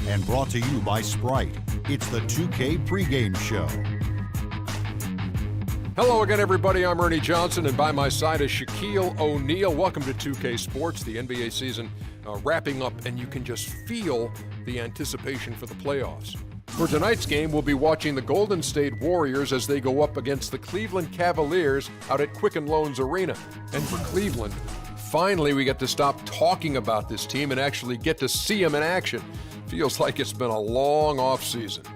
and brought to you by Sprite. It's the 2K pregame show. Hello again, everybody. I'm Ernie Johnson, and by my side is Shaquille O'Neal. Welcome to 2K Sports, the NBA season wrapping up, and you can just feel the anticipation for the playoffs. For tonight's game, we'll be watching the Golden State Warriors as they go up against the Cleveland Cavaliers out at Quicken Loans Arena. And for Cleveland, finally we get to stop talking about this team and actually get to see them in action. Feels like it's been a long offseason.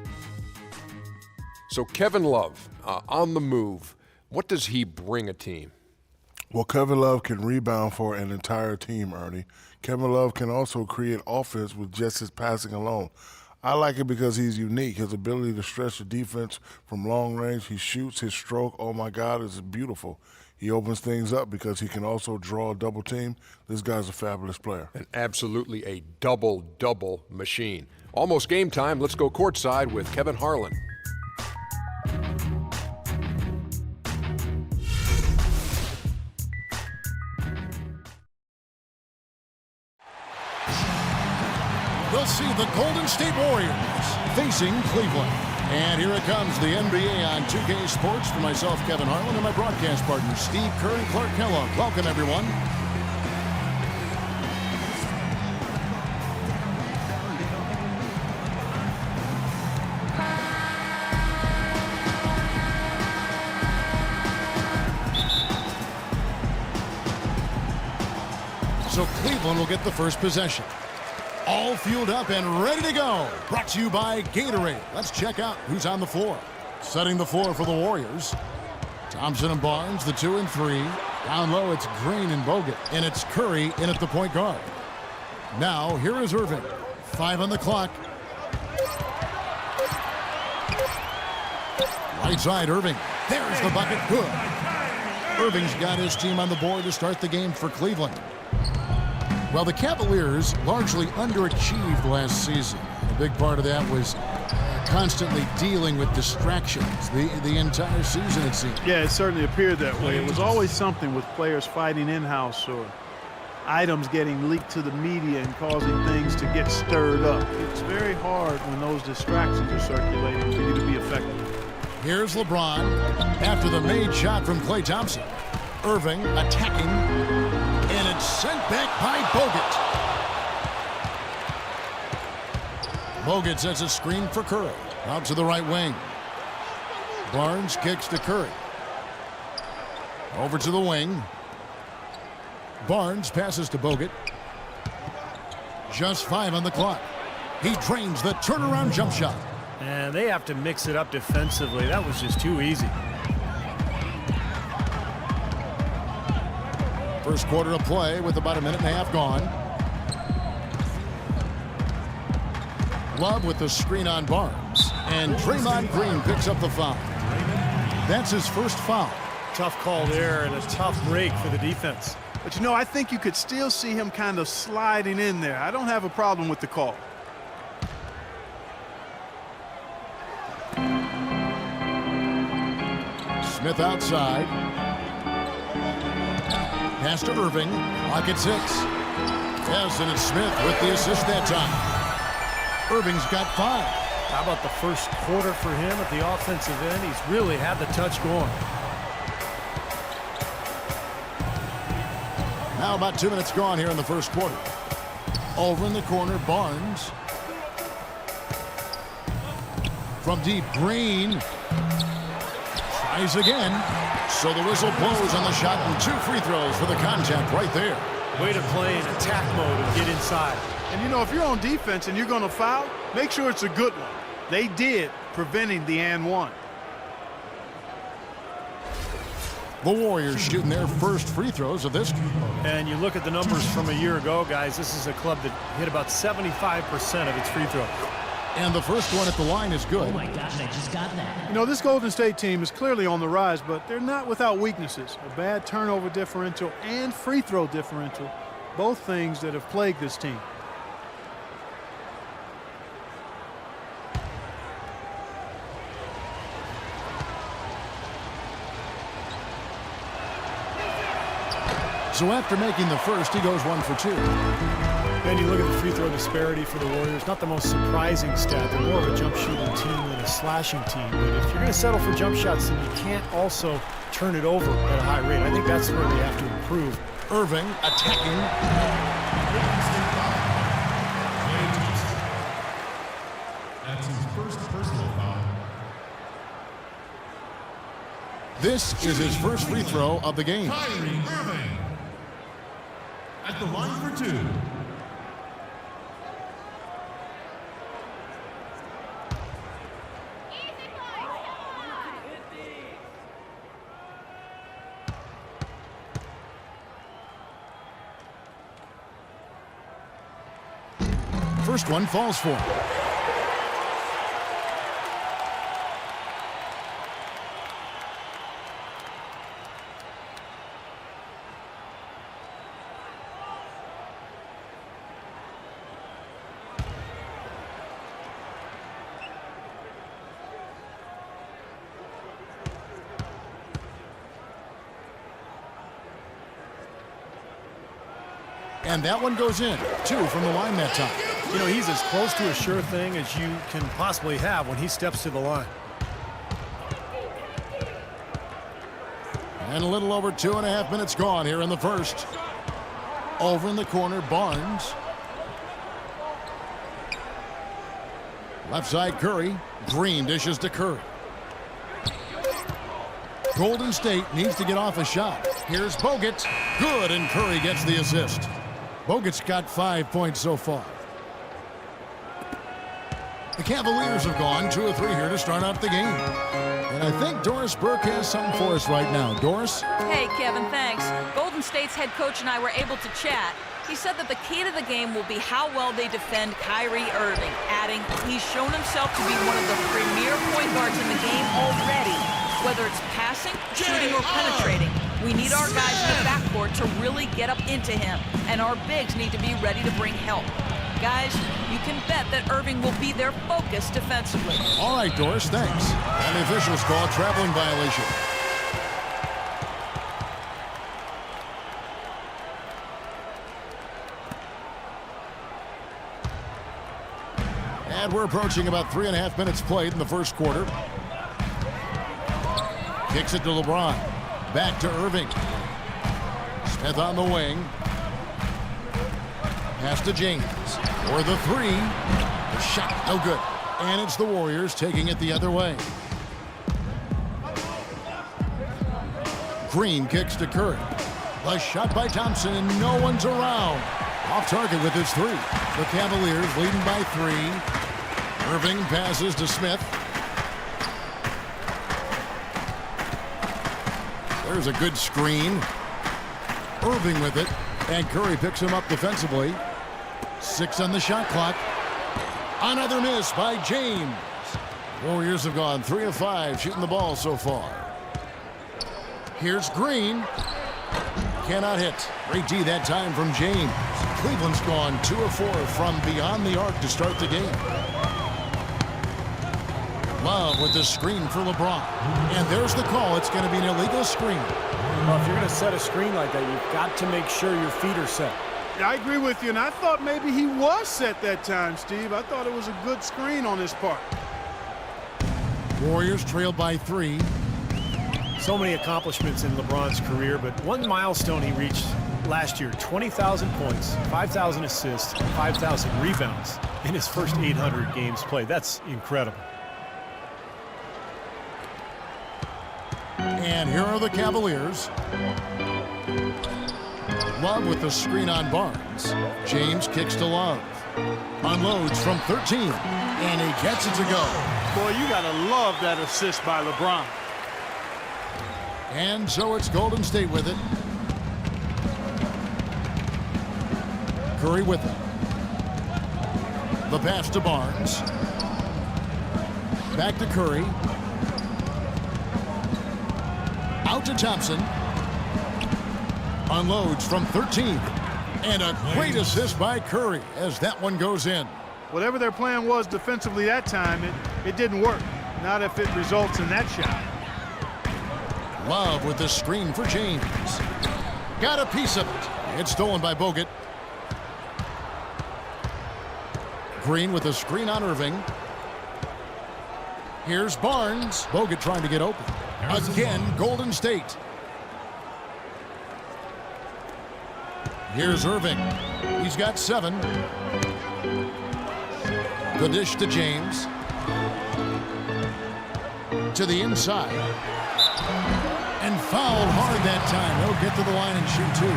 So Kevin Love, on the move, what does he bring a team? Well, Kevin Love can rebound for an entire team, Ernie. Kevin Love can also create offense with just his passing alone. I like it because he's unique. His ability to stretch the defense from long range, he shoots, his stroke, oh my God, is beautiful. He opens things up because he can also draw a double team. This guy's a fabulous player. And absolutely a double-double machine. Almost game time. Let's go courtside with Kevin Harlan. We'll see the Golden State Warriors facing Cleveland. And here it comes, the NBA on 2K Sports for myself, Kevin Harlan, and my broadcast partners, Steve Kerr and Clark Kellogg. Welcome, everyone. So Cleveland will get the first possession. All fueled up and ready to go. Brought to you by Gatorade. Let's check out who's on the floor. Setting the floor for the Warriors. Thompson and Barnes, the 2 and 3. Down low, it's Green and Bogut. And it's Curry in at the point guard. Now, here is Irving. 5 on the clock. Right side, Irving. There's the bucket. Good. Irving's got his team on the board to start the game for Cleveland. Well, the Cavaliers largely underachieved last season. A big part of that was constantly dealing with distractions the entire season, it seemed. Yeah, it certainly appeared that way. It was always something with players fighting in-house or items getting leaked to the media and causing things to get stirred up. It's very hard when those distractions are circulating for you to be effective. Here's LeBron after the made shot from Klay Thompson. Irving attacking, and it's sent back by Bogut. Bogut sets a screen for Curry. Out to the right wing. Barnes kicks to Curry. Over to the wing. Barnes passes to Bogut. Just 5 on the clock. He drains the turnaround jump shot. And they have to mix it up defensively. That was just too easy. First quarter of play with about a minute and a half gone. Love with the screen on Barnes. And Draymond Green picks up the foul. That's his first foul. Tough call there and a tough break for the defense. But, you know, I think you could still see him kind of sliding in there. I don't have a problem with the call. Smith outside. Pass to Irving. Clock at 6. Yes, and it's Smith with the assist that time. Irving's got 5. How about the first quarter for him at the offensive end? He's really had the touch going. Now about 2 minutes gone here in the first quarter. Over in the corner, Barnes. From deep, Green. Tries again. So the whistle blows on the shot and 2 free throws for the contact right there. Way to play in attack mode and get inside. And, you know, if you're on defense and you're going to foul, make sure it's a good one. They did, preventing the and one. The Warriors shooting their first free throws of this. And you look at the numbers from a year ago, guys, this is a club that hit about 75% of its free throws. And the first one at the line is good. Oh my gosh, I just got that. You know, this Golden State team is clearly on the rise, but they're not without weaknesses. A bad turnover differential and free throw differential, both things that have plagued this team. So after making the first, he goes 1 for 2. And you look at the free throw disparity for the Warriors, not the most surprising stat. They're more of a jump shooting team than a slashing team. But if you're going to settle for jump shots, then you can't also turn it over at a high rate. I think that's where they have to improve. Irving attacking. That's his first personal foul. This is his first free throw of the game. Kyrie Irving at the line for 2. First one falls for him. And that one goes in. 2 from the line that time. You know, he's as close to a sure thing as you can possibly have when he steps to the line. And a little over 2.5 minutes gone here in the first. Over in the corner, Barnes. Left side, Curry. Green dishes to Curry. Golden State needs to get off a shot. Here's Bogut. Good, and Curry gets the assist. Bogut's got 5 points so far. The Cavaliers have gone 2 of 3 here to start out the game. And I think Doris Burke has something for us right now. Doris? Hey, Kevin, thanks. Golden State's head coach and I were able to chat. He said that the key to the game will be how well they defend Kyrie Irving, adding he's shown himself to be one of the premier point guards in the game already. Whether it's passing, shooting, or penetrating, we need our guys in the backcourt to really get up into him, and our bigs need to be ready to bring help. Guys, you can bet that Irving will be their focus defensively. All right, Doris, thanks. And the officials call a traveling violation. And we're approaching about 3.5 minutes played in the first quarter. Kicks it to LeBron. Back to Irving. Smith on the wing. Pass to James. For the 3. The shot, no good. And it's the Warriors taking it the other way. Green kicks to Curry. The shot by Thompson, and no one's around. Off target with his 3. The Cavaliers leading by 3. Irving passes to Smith. There's a good screen. Irving with it. And Curry picks him up defensively. 6 on the shot clock. Another miss by James. Warriors have gone 3 of 5 shooting the ball so far. Here's Green. Cannot hit. Great D that time from James. Cleveland's gone 2 of 4 from beyond the arc to start the game. Love with the screen for LeBron. And there's the call. It's going to be an illegal screen. Well, if you're going to set a screen like that, you've got to make sure your feet are set. I agree with you, and I thought maybe he was set that time, Steve. I thought it was a good screen on his part. Warriors trailed by 3. So many accomplishments in LeBron's career, but one milestone he reached last year, 20,000 points, 5,000 assists, 5,000 rebounds in his first 800 games played. That's incredible. And here are the Cavaliers. Love with the screen on Barnes. James kicks to Love. Unloads from 13. And he gets it to go. Boy, you got to love that assist by LeBron. And so it's Golden State with it. Curry with it. The pass to Barnes. Back to Curry. Out to Thompson. Unloads from 13. And a great assist by Curry as that one goes in. Whatever their plan was defensively that time, it didn't work. Not if it results in that shot. Love with the screen for James. Got a piece of it. It's stolen by Bogut. Green with a screen on Irving. Here's Barnes. Bogut trying to get open. Again, Golden State. Here's Irving. He's got 7. The dish to James. To the inside. And fouled hard that time. They'll get to the line and shoot 2.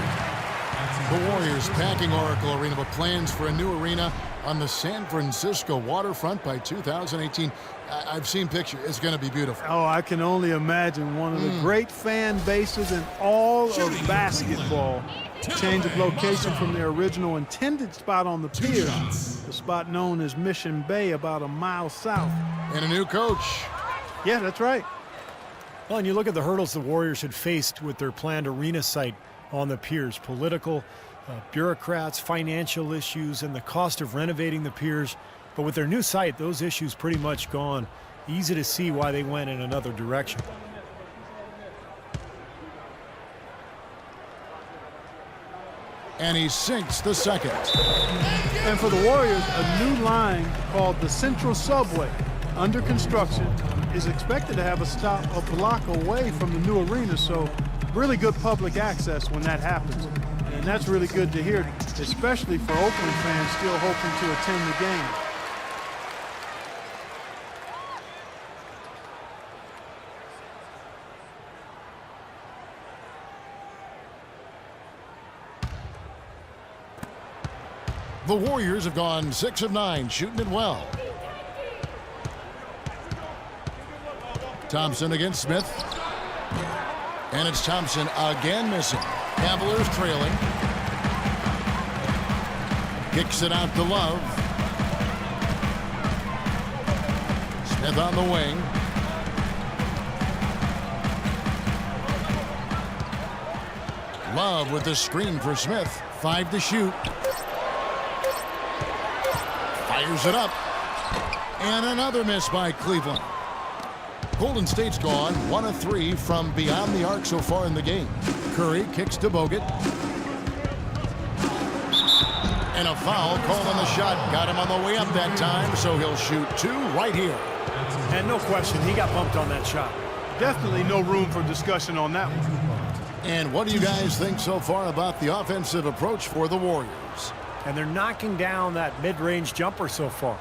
The Warriors packing Oracle Arena, but plans for a new arena on the San Francisco waterfront by 2018. I've seen pictures. It's going to be beautiful. Oh, I can only imagine. One of the great fan bases in all of basketball. Change of location from their original intended spot on the pier, the spot known as Mission Bay, about a mile south. And a new coach. Yeah, that's right. Well, and you look at the hurdles the Warriors had faced with their planned arena site on the piers. Political, bureaucrats, financial issues, and the cost of renovating the piers. But with their new site, those issues pretty much gone. Easy to see why they went in another direction. And he sinks the second. And for the Warriors, a new line called the Central Subway, under construction, is expected to have a stop a block away from the new arena, so really good public access when that happens. And that's really good to hear, especially for Oakland fans still hoping to attend the game. The Warriors have gone 6 of 9, shooting it well. Thompson against Smith. And it's Thompson again missing. Cavaliers trailing. Kicks it out to Love. Smith on the wing. Love with the screen for Smith. 5 to shoot. Fires it up. And another miss by Cleveland. Golden State's gone 1 of 3 from beyond the arc so far in the game. Curry kicks to Bogut. And a foul called on the shot. Got him on the way up that time, so he'll shoot 2 right here. And no question, he got bumped on that shot. Definitely no room for discussion on that one. And what do you guys think so far about the offensive approach for the Warriors? And they're knocking down that mid-range jumper so far.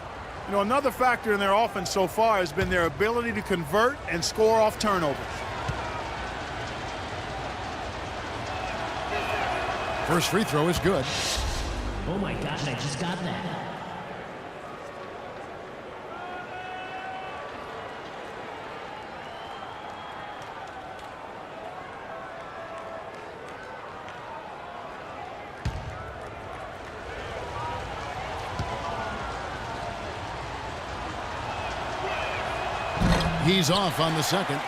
You know, another factor in their offense so far has been their ability to convert and score off turnovers. First free throw is good. Oh my gosh, I just got that. He's off on the second.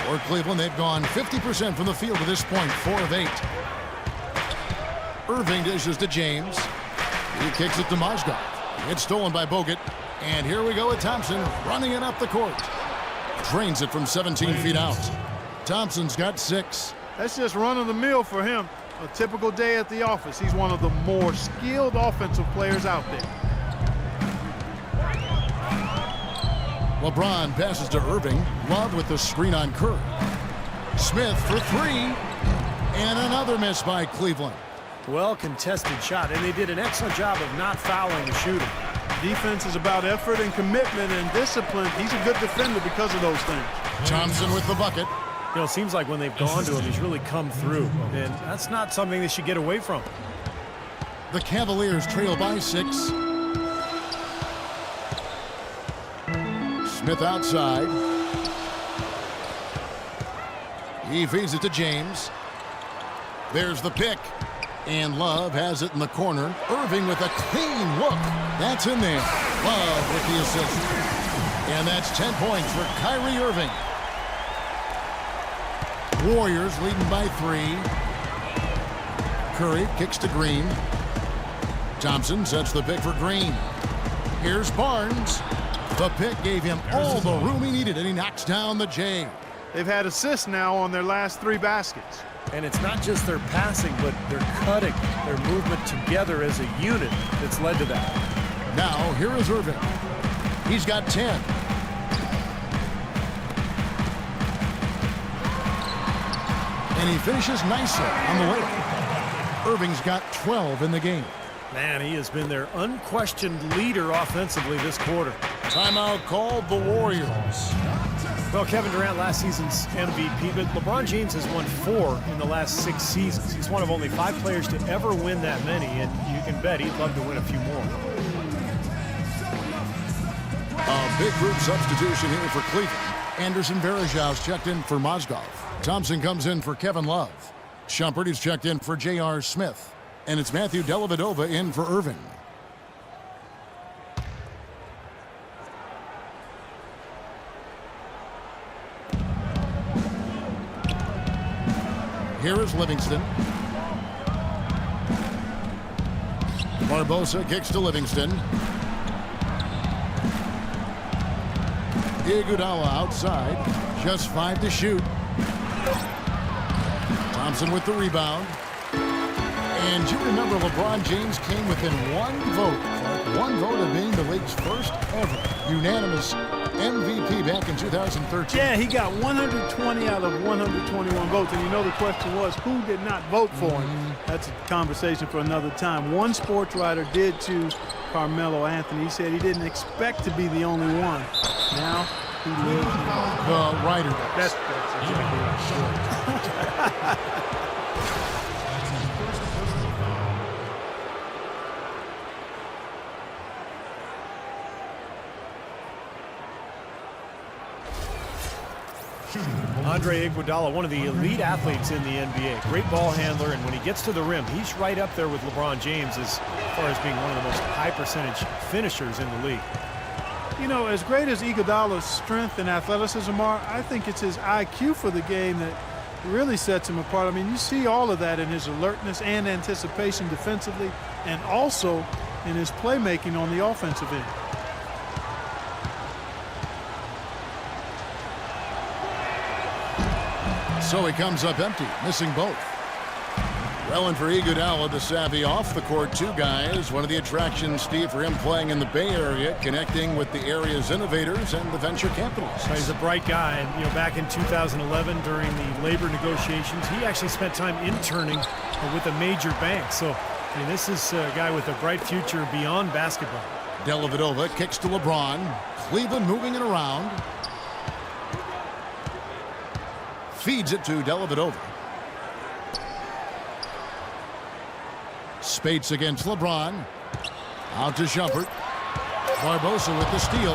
For Cleveland, they've gone 50% from the field to this point, 4 of 8. Irving dishes to James. He kicks it to Mozgov. It's stolen by Bogut. And here we go with Thompson running it up the court. Drains it from 17 feet out. Thompson's got 6. That's just run of the mill for him. A typical day at the office. He's one of the more skilled offensive players out there. LeBron passes to Irving. Love with the screen on Curry. Smith for 3. And another miss by Cleveland. Well contested shot, and they did an excellent job of not fouling the shooter. Defense is about effort and commitment and discipline. He's a good defender because of those things. Thompson with the bucket. You know, it seems like when they've gone to him, he's really come through, and that's not something they should get away from. The Cavaliers trail by 6. Smith outside. He feeds it to James. There's the pick. And Love has it in the corner. Irving with a clean look. That's in there. Love with the assist. And that's 10 points for Kyrie Irving. Warriors leading by 3. Curry kicks to Green. Thompson sets the pick for Green. Here's Barnes. The pick gave him all the room he needed, and he knocks down the J. They've had assists now on their last 3 baskets. And it's not just their passing, but their cutting, their movement together as a unit that's led to that. Now, here is Irving. He's got 10. And he finishes nicely on the layup. Irving's got 12 in the game. Man, he has been their unquestioned leader offensively this quarter. Timeout called the Warriors. Well, Kevin Durant, last season's MVP, but LeBron James has won 4 in the last 6 seasons. He's one of only 5 players to ever win that many, and you can bet he'd love to win a few more. A big group substitution here for Cleveland. Anderson Varejau's checked in for Mozgov. Thompson comes in for Kevin Love. Shumpert is checked in for J.R. Smith. And it's Matthew Dellavedova in for Irving. Here is Livingston. Barbosa kicks to Livingston. Iguodala outside. Just 5 to shoot. Thompson with the rebound. And you remember LeBron James came within 1 vote. 1 vote of being the league's first ever unanimous MVP back in 2013. Yeah, he got 120 out of 121 votes. And you know the question was, who did not vote for him? That's a conversation for another time. One sports writer did choose Carmelo Anthony. He said he didn't expect to be the only one. Now he leads the writer. That's exactly right. Andre Iguodala, one of the elite athletes in the NBA. Great ball handler, and when he gets to the rim, he's right up there with LeBron James as far as being one of the most high-percentage finishers in the league. You know, as great as Iguodala's strength and athleticism are, I think it's his IQ for the game that really sets him apart. I mean, you see all of that in his alertness and anticipation defensively, and also in his playmaking on the offensive end. So he comes up empty, missing both. Well, and for Iguodala to savvy off the court, 2 guys. One of the attractions, Steve, for him playing in the Bay Area, connecting with the area's innovators and the venture capitalists. He's a bright guy, and you know, back in 2011 during the labor negotiations, he actually spent time interning with a major bank. So, I mean, this is a guy with a bright future beyond basketball. Dellavedova kicks to LeBron. Cleveland moving it around. Feeds it to Dellavedova. Spates against LeBron. Out to Shumpert. Barbosa with the steal.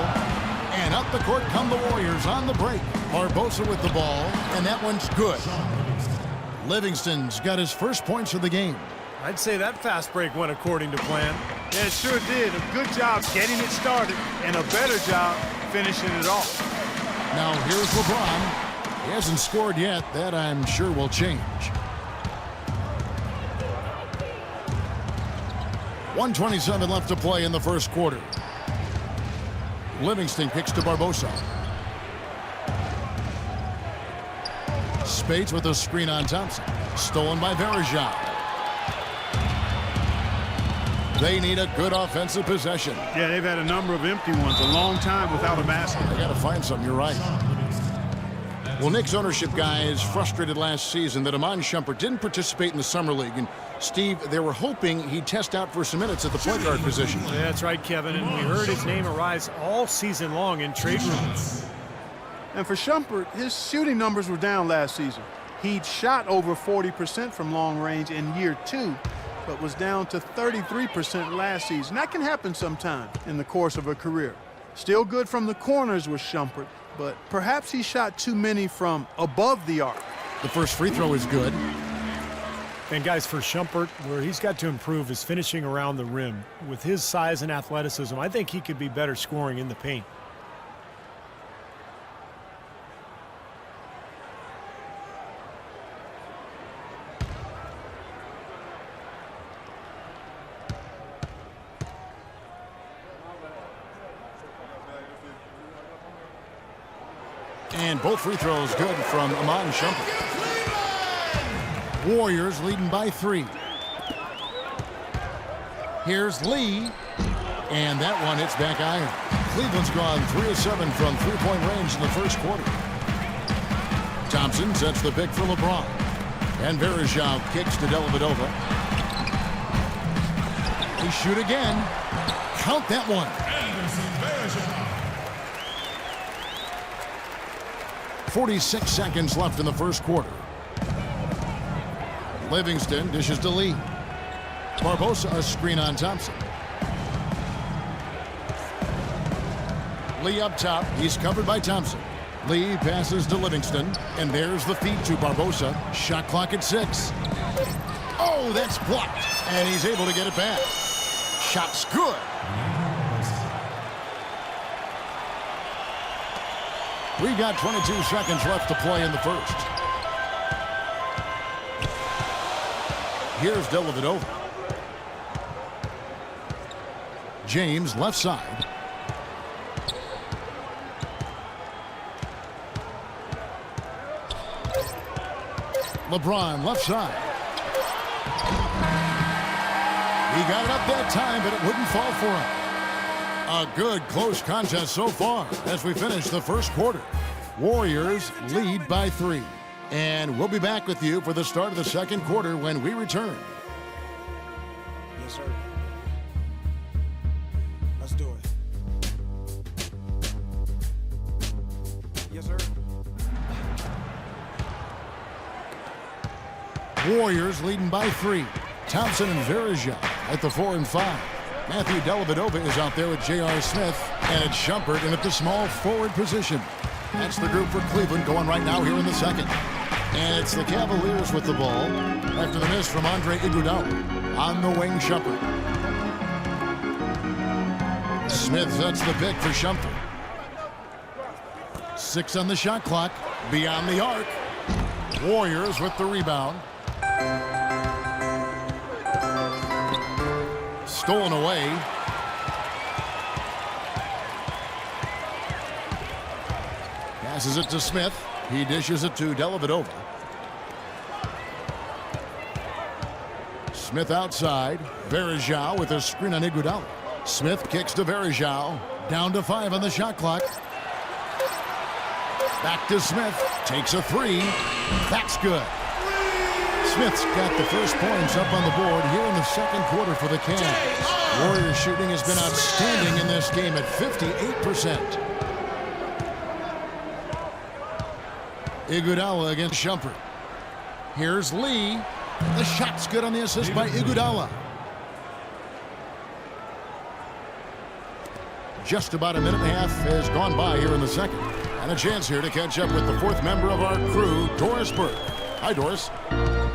And up the court come the Warriors on the break. Barbosa with the ball, and that one's good. Livingston's got his first points of the game. I'd say that fast break went according to plan. Yeah, it sure did. A good job getting it started, and a better job finishing it off. Now here's LeBron. He hasn't scored yet. That, I'm sure, will change. 1:27 left to play in the first quarter. Livingston kicks to Barbosa. Spates with a screen on Thompson. Stolen by Varejao. They need a good offensive possession. Yeah, they've had a number of empty ones, a long time without a basket. They got to find something. You're right. Well, Knicks ownership guys frustrated last season that Iman Shumpert didn't participate in the Summer League. And, Steve, they were hoping he'd test out for some minutes at the point guard position. Yeah, that's right, Kevin. And we heard his name arise all season long in trade rumors. And for Shumpert, his shooting numbers were down last season. He'd shot over 40% from long range in year 2, but was down to 33% last season. That can happen sometime in the course of a career. Still good from the corners with Shumpert, but perhaps he shot too many from above the arc. The first free throw is good. And guys, for Shumpert, where he's got to improve is finishing around the rim. With his size and athleticism, I think he could be better scoring in the paint. And both free throws good from Iman Shumpert. Warriors leading by 3. Here's Lee. And that one hits back iron. Cleveland's gone 3 of 7 from three-point range in the first quarter. Thompson sets the pick for LeBron. And Verejao kicks to Dellavedova. He shoot again. Count that one. 46 seconds left in the first quarter. Livingston dishes to Lee. Barbosa a screen on Thompson. Lee up top. He's covered by Thompson. Lee passes to Livingston. And there's the feed to Barbosa. Shot clock at 6. Oh, that's blocked. And he's able to get it back. Shot's good. We've got 22 seconds left to play in the first. Here's Dellavedova. James left side. LeBron left side. He got it up that time, but it wouldn't fall for him. A good close contest so far as we finish the first quarter. Warriors lead by 3. And we'll be back with you for the start of the second quarter when we return. Yes, sir. Let's do it. Yes, sir. Warriors leading by 3. Thompson and Verejao at the 4 and 5. Matthew Dellavedova is out there with J.R. Smith, and it's Shumpert in at the small forward position. That's the group for Cleveland going right now here in the second. And it's the Cavaliers with the ball after the miss from Andre Iguodala. On the wing, Shumpert. Smith sets the pick for Shumpert. 6 on the shot clock. Beyond the arc. Warriors with the rebound. Stolen away. Passes it to Smith. He dishes it to Dellavedova. Smith outside. Verejao with a screen on Iguodala. Smith kicks to Verejao. Down to 5 on the shot clock. Back to Smith. Takes a 3. That's good. Smith's got the first points up on the board here in the second quarter for the Cavs. Warriors shooting has been outstanding in this game at 58%. Iguodala against Shumpert. Here's Lee. The shot's good on the assist by Iguodala. Just about a minute and a half has gone by here in the second. And a chance here to catch up with the 4th member of our crew, Doris Burke. Hi, Doris.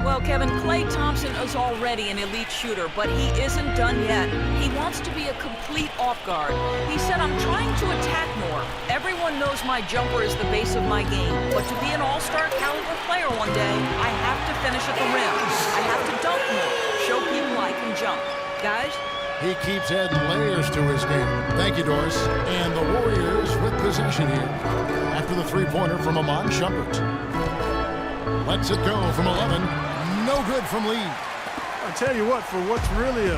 Well, Kevin, Klay Thompson is already an elite shooter, but he isn't done yet. He wants to be a complete off guard. He said, I'm trying to attack more. Everyone knows my jumper is the base of my game, but to be an all-star caliber player one day, I have to finish at the rim. I have to dunk more, show people I can jump. Guys? He keeps adding layers to his game. Thank you, Doris. And the Warriors with possession here after the three-pointer from Amon Shumpert. Lets it go from 11. No good from Lee. I tell you what, for what's really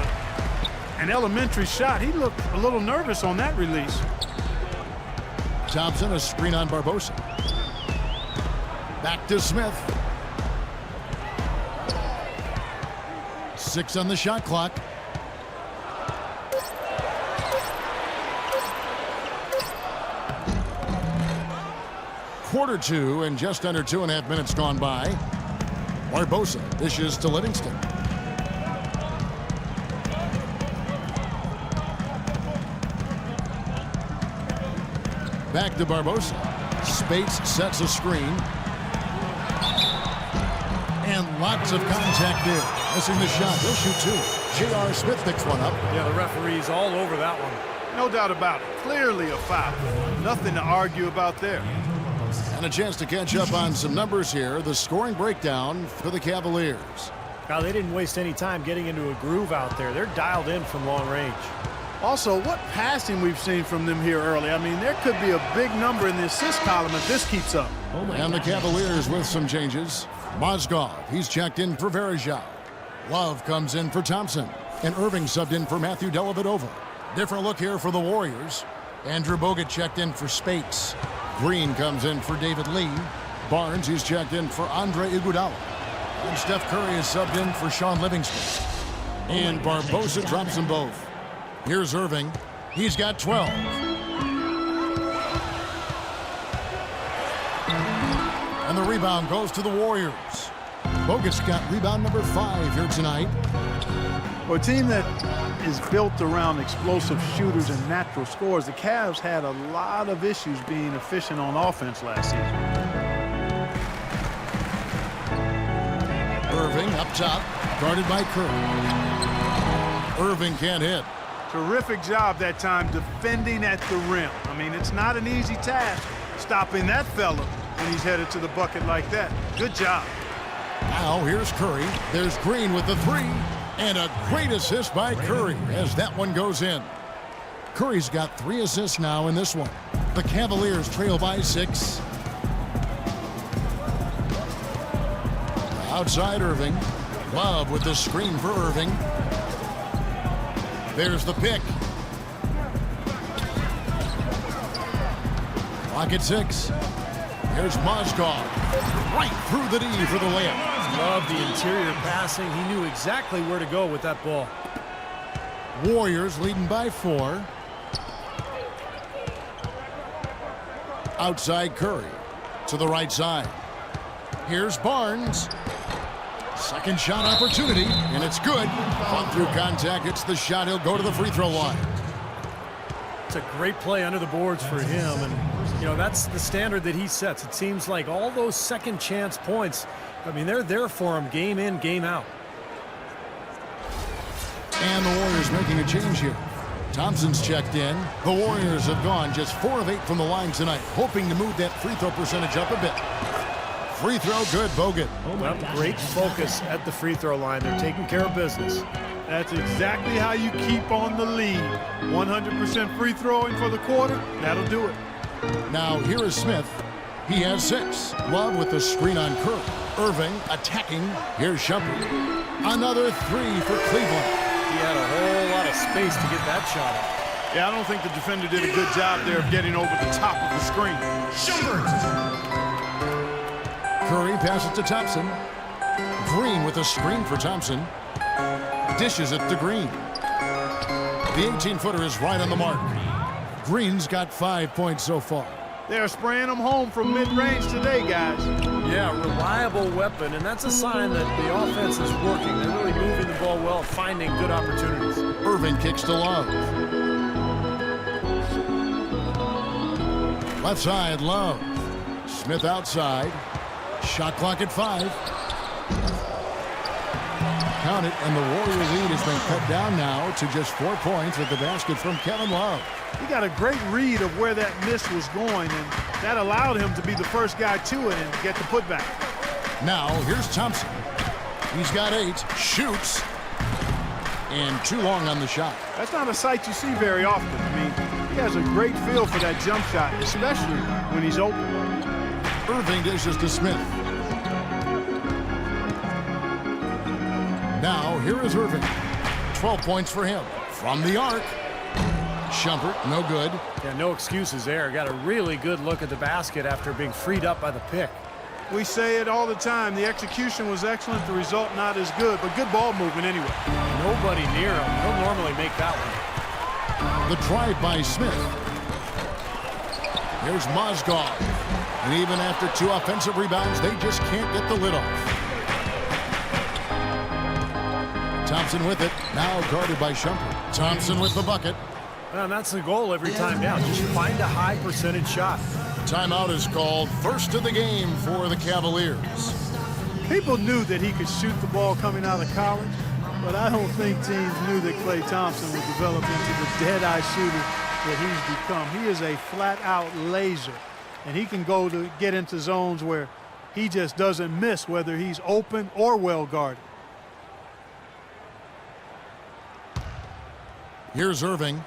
an elementary shot, he looked a little nervous on that release. Thompson, a screen on Barbosa. Back to Smith. 6 on the shot clock. Quarter 2 and just under 2.5 minutes gone by. Barbosa dishes to Livingston. Back to Barbosa. Spates sets a screen. And lots of contact there. Missing the shot. He'll shoot 2. J.R. Smith picks one up. Yeah, the referee's all over that one. No doubt about it. Clearly a foul. Nothing to argue about there. And a chance to catch up on some numbers here. The scoring breakdown for the Cavaliers. Now, they didn't waste any time getting into a groove out there. They're dialed in from long range. Also, what passing we've seen from them here early. I mean, there could be a big number in the assist column if this keeps up. And the Cavaliers with some changes. Mozgov, he's checked in for Verejao. Love comes in for Thompson. And Irving subbed in for Matthew Dellavedova. Different look here for the Warriors. Andrew Bogut checked in for Spates. Green comes in for David Lee. Barnes, he's checked in for Andre Iguodala. And Steph Curry is subbed in for Sean Livingston. And Barbosa drops them both. Here's Irving. He's got 12. And the rebound goes to the Warriors. Bogut's got rebound number 5 here tonight. For a team that is built around explosive shooters and natural scorers, the Cavs had a lot of issues being efficient on offense last season. Irving up top, guarded by Curry. Irving can't hit. Terrific job that time defending at the rim. I mean, it's not an easy task stopping that fella when he's headed to the bucket like that. Good job. Now here's Curry. There's Green with the 3. And a great assist by Curry as that one goes in. Curry's got 3 assists now in this one. The Cavaliers trail by 6. Outside Irving. Love with the screen for Irving. There's the pick. Clock at 6. Here's Mozgov. Right through the D for the layup. Loved the interior passing. He knew exactly where to go with that ball. Warriors leading by 4. Outside Curry to the right side. Here's Barnes. Second shot opportunity, and it's good. Fought through contact. It's the shot. He'll go to the free throw line. It's a great play under the boards for him, and you know that's the standard that he sets. It seems like all those second chance points, I mean, they're there for him game in, game out. And the Warriors making a change here. Thompson's checked in. The Warriors have gone just 4 of 8 from the line tonight, hoping to move that free throw percentage up a bit. Free throw good, Bogut. Great focus at the free throw line. They're taking care of business. That's exactly how you keep on the lead. 100% free throwing for the quarter, that'll do it. Now here is Smith. He has 6. Love with the screen on Curry. Irving attacking. Here's Shumpert. Another 3 for Cleveland. He had a whole lot of space to get that shot up. Yeah, I don't think the defender did a good job there of getting over the top of the screen. Shumpert. Curry passes to Thompson. Green with a screen for Thompson. Dishes it to Green. The 18-footer is right on the mark. Green's got 5 points so far. They're spraying them home from mid-range today, guys. Yeah, reliable weapon, and that's a sign that the offense is working. They're really moving the ball well, finding good opportunities. Irving kicks to Love. Left side, Love. Smith outside. Shot clock at 5. Count it, and the Warrior lead has been cut down now to just 4 points with the basket from Kevin Love. He got a great read of where that miss was going, and that allowed him to be the first guy to it and get the putback. Now, here's Thompson. He's got 8, shoots, and too long on the shot. That's not a sight you see very often. I mean, he has a great feel for that jump shot, especially when he's open. Irving dishes to Smith. Now, here is Irving. 12 points for him. From the arc. Shumpert, no good. Yeah, no excuses there. Got a really good look at the basket after being freed up by the pick. We say it all the time. The execution was excellent. The result not as good, but good ball movement anyway. Nobody near him. He'll normally make that one. The drive by Smith. Here's Mozgov. And even after 2 offensive rebounds, they just can't get the lid off. Thompson with it. Now guarded by Shumpert. Thompson with the bucket. And that's the goal every time down. Just find a high percentage shot. Timeout is called. First of the game for the Cavaliers. People knew that he could shoot the ball coming out of college, but I don't think teams knew that Klay Thompson would develop into the dead-eye shooter that he's become. He is a flat-out laser, and he can go to get into zones where he just doesn't miss, whether he's open or well-guarded. Here's Irving.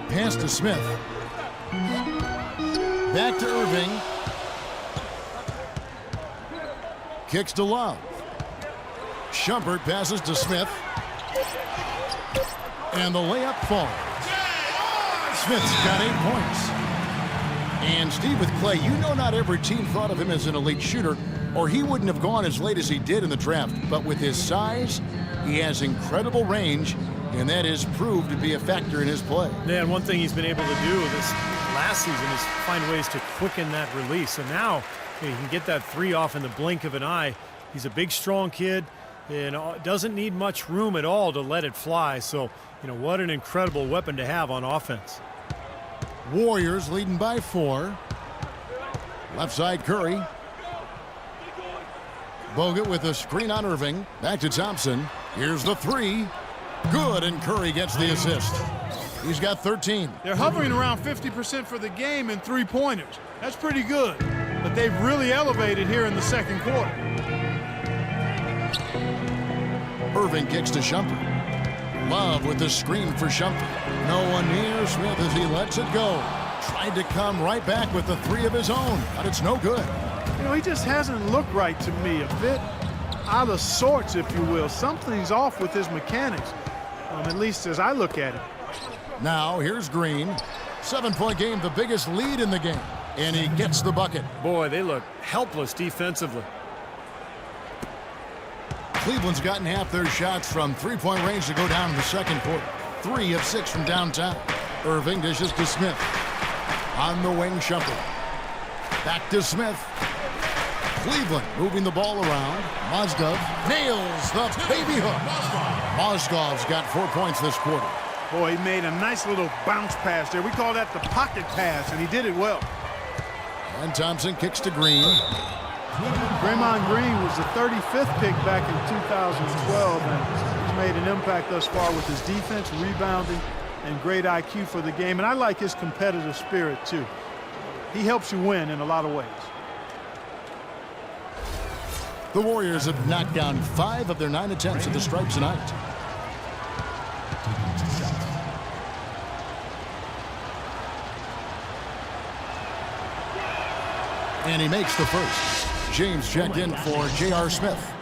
Pass to Smith. Back to Irving. Kicks to Love. Shumpert passes to Smith. And the layup falls. Smith's got 8 points. And Steve, with Clay, you know not every team thought of him as an elite shooter, or he wouldn't have gone as late as he did in the draft. But with his size, he has incredible range, and that is proved to be a factor in his play. Yeah, and one thing he's been able to do this last season is find ways to quicken that release. So now he can get that three off in the blink of an eye. He's a big, strong kid and doesn't need much room at all to let it fly. So, what an incredible weapon to have on offense. Warriors leading by 4. Left side, Curry. Bogut with a screen on Irving. Back to Thompson. Here's the three. Good, and Curry gets the assist. He's got 13. They're hovering around 50% for the game in three-pointers. That's pretty good, but they've really elevated here in the second quarter. Irving kicks to Shumpert. Love with the screen for Shumpert. No one near Smith as he lets it go. Tried to come right back with the three of his own, but it's no good. He just hasn't looked right to me. A bit out of sorts, if you will. Something's off with his mechanics, at least as I look at it. Now here's Green. 7-point game, the biggest lead in the game. And he gets the bucket. Boy, they look helpless defensively. Cleveland's gotten half their shots from three-point range to go down in the second quarter. 3 of 6 from downtown. Irving dishes to Smith. On the wing, Shumpert. Back to Smith. Cleveland moving the ball around. Mozgov nails the baby hook. Mozgov's got 4 points this quarter. Boy, he made a nice little bounce pass there. We call that the pocket pass, and he did it well. And Thompson kicks to Green. Draymond Green was the 35th pick back in 2012, and he's made an impact thus far with his defense, rebounding, and great IQ for the game. And I like his competitive spirit, too. He helps you win in a lot of ways. The Warriors have knocked down 5 of their 9 attempts at the stripes tonight. And he makes the first. James checked in for J.R. Smith.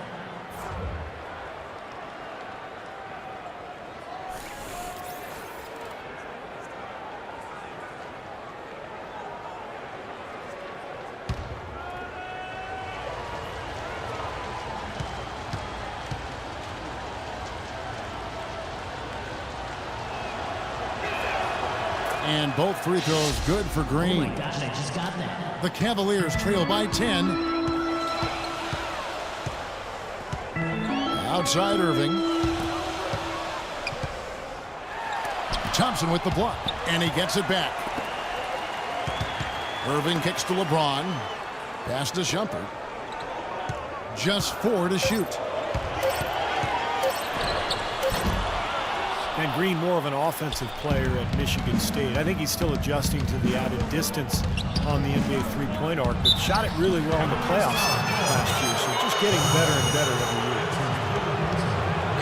And both free throws good for Green. Oh my gosh, I just got that. The Cavaliers trail by 10. Outside Irving. Thompson with the block, and he gets it back. Irving kicks to LeBron. Pass to Shumpert. Just 4 to shoot. And Green more of an offensive player at Michigan State. I think he's still adjusting to the added distance on the NBA three-point arc, but shot it really well in the playoffs last year, so just getting better and better every year.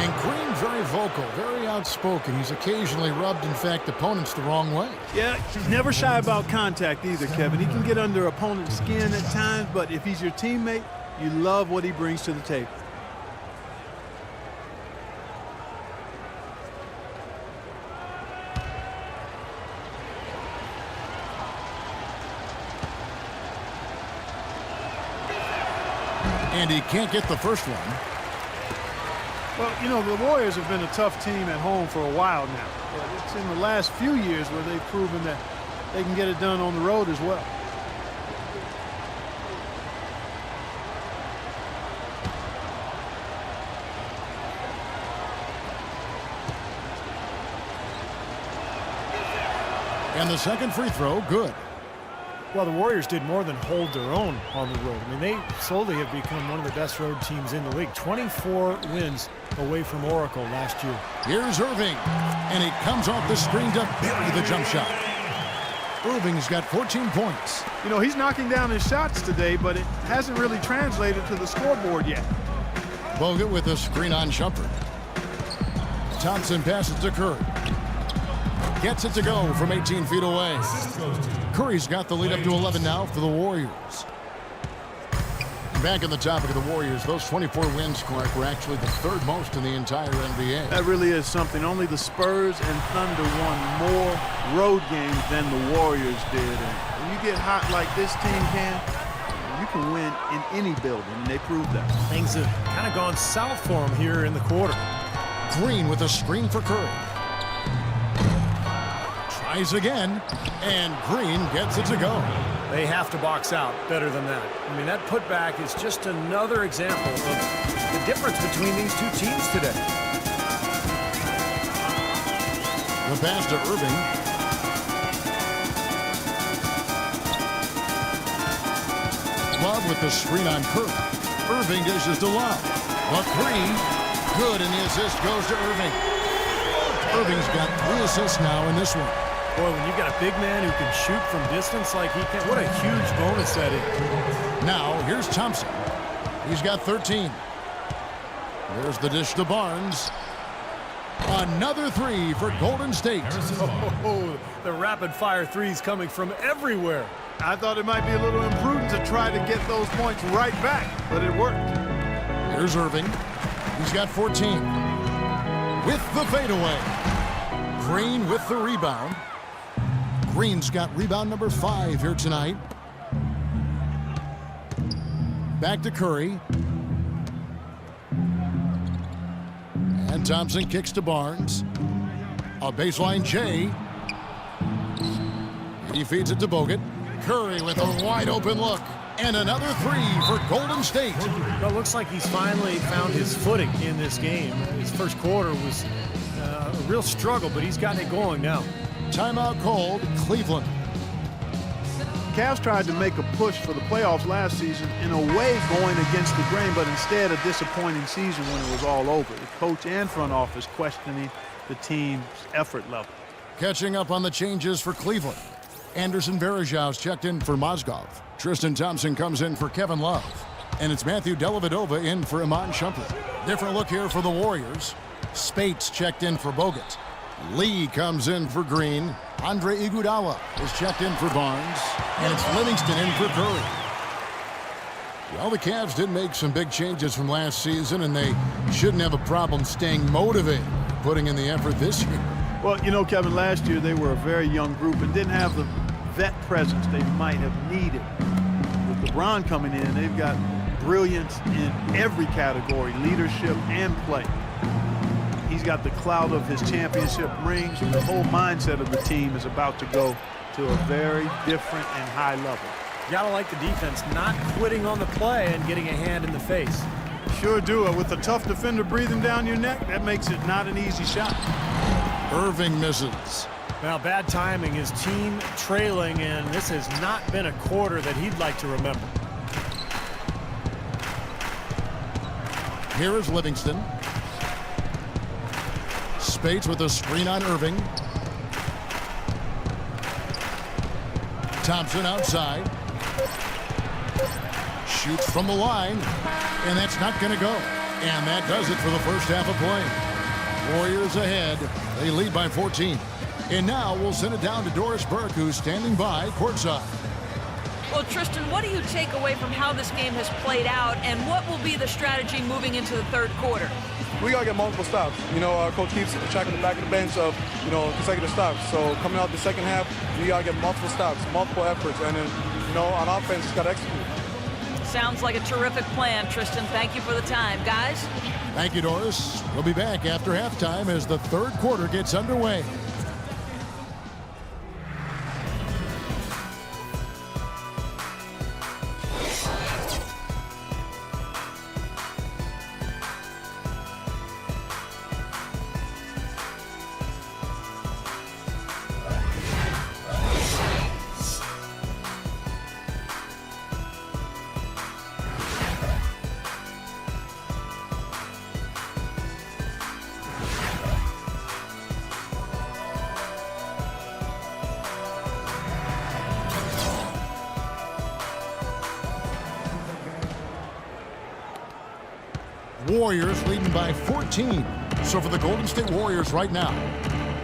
And Green very vocal, very outspoken. He's occasionally rubbed, in fact, opponents the wrong way. Yeah, he's never shy about contact either, Kevin. He can get under opponent's skin at times, but if he's your teammate, you love what he brings to the table. And he can't get the first one. Well, the Warriors have been a tough team at home for a while now. But it's in the last few years where they've proven that they can get it done on the road as well. And the second free throw, good. Well, the Warriors did more than hold their own on the road. I mean, they slowly have become one of the best road teams in the league. 24 wins away from Oracle last year. Here's Irving, and he comes off the screen to bury the jump shot. Irving's got 14 points. He's knocking down his shots today, but it hasn't really translated to the scoreboard yet. Bogut with a screen on Shumpert. Thompson passes to Curry. Gets it to go from 18 feet away. Curry's got the lead up to 11 now for the Warriors. Back on the topic of the Warriors, those 24 wins, Clark, were actually the third most in the entire NBA. That really is something. Only the Spurs and Thunder won more road games than the Warriors did. And when you get hot like this team can, you can win in any building, and they proved that. Things have kind of gone south for him here in the quarter. Green with a screen for Curry. Tries again, and Green gets it to go. They have to box out better than that. I mean, that putback is just another example of the difference between these two teams today. The pass to Irving. Love with the screen on Curry. Irving dishes to Love. But Green, good, and the assist goes to Irving. Irving's got 3 assists now in this one. Boy, when you've got a big man who can shoot from distance like he can, what a huge bonus that is. Now, here's Thompson. He's got 13. There's the dish to Barnes. Another 3 for Golden State. Oh, the rapid-fire threes coming from everywhere. I thought it might be a little imprudent to try to get those points right back, but it worked. Here's Irving. He's got 14. With the fadeaway. Green with the rebound. Green's got rebound number 5 here tonight. Back to Curry. And Thompson kicks to Barnes. A baseline J. He feeds it to Bogut. Curry with a wide open look. And another 3 for Golden State. Well, it looks like he's finally found his footing in this game. His first quarter was a real struggle, but he's gotten it going now. Timeout called, Cleveland. Cavs tried to make a push for the playoffs last season, in a way going against the grain, but instead a disappointing season when it was all over. The coach and front office questioning the team's effort level. Catching up on the changes for Cleveland. Anderson Varejau's checked in for Mozgov. Tristan Thompson comes in for Kevin Love. And it's Matthew Dellavedova in for Iman Shumpert. Different look here for the Warriors. Spates checked in for Bogut. Lee comes in for Green. Andre Iguodala is checked in for Barnes. And it's Livingston in for Curry. Well, the Cavs did make some big changes from last season, and they shouldn't have a problem staying motivated, putting in the effort this year. Well, you know, Kevin, last year they were a very young group and didn't have the vet presence they might have needed. With LeBron coming in, they've got brilliance in every category, leadership and play. He's got the clout of his championship rings. The whole mindset of the team is about to go to a very different and high level. You gotta like the defense not quitting on the play and getting a hand in the face. Sure do. With a tough defender breathing down your neck, that makes it not an easy shot. Irving misses. Now, bad timing. His team trailing, and this has not been a quarter that he'd like to remember. Here is Livingston. Spates with a screen on Irving. Thompson outside. Shoots from the line, and that's not going to go. And that does it for the first half of play. Warriors ahead. They lead by 14. And now we'll send it down to Doris Burke, who's standing by courtside. Well, Tristan, what do you take away from how this game has played out, and what will be the strategy moving into the third quarter? We got to get multiple stops. You know, our coach keeps tracking the back of the bench of, you know, consecutive stops. So coming out the second half, we got to get multiple stops, multiple efforts, and then, you know, on offense, just got to execute. Sounds like a terrific plan, Tristan. Thank you for the time. Guys? Thank you, Doris. We'll be back after halftime as the third quarter gets underway. Warriors leading by 14. So for the Golden State Warriors right now,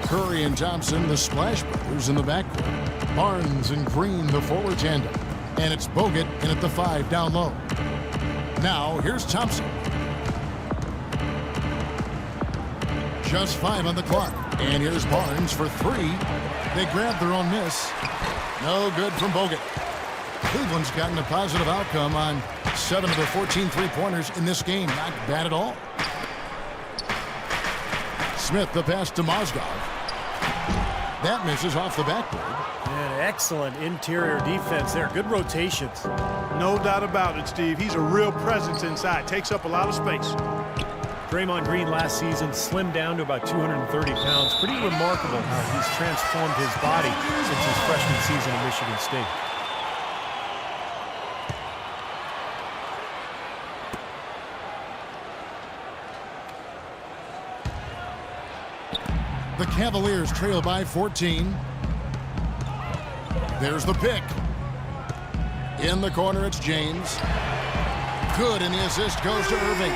Curry and Thompson, the Splash Brothers in the backcourt. Barnes and Green, the forward tandem. And it's Bogut in at the 5 down low. Now, here's Thompson. Just 5 on the clock. And here's Barnes for 3. They grab their own miss. No good from Bogut. Cleveland's gotten a positive outcome on 7 of their 14 three-pointers in this game. Not bad at all. Smith, the pass to Mozgov. That misses off the backboard. And excellent interior defense there. Good rotations. No doubt about it, Steve. He's a real presence inside. Takes up a lot of space. Draymond Green last season slimmed down to about 230 pounds. Pretty remarkable how he's transformed his body since his freshman season at Michigan State. The Cavaliers trail by 14. There's the pick. In the corner, it's James. Good, and the assist goes to Irving.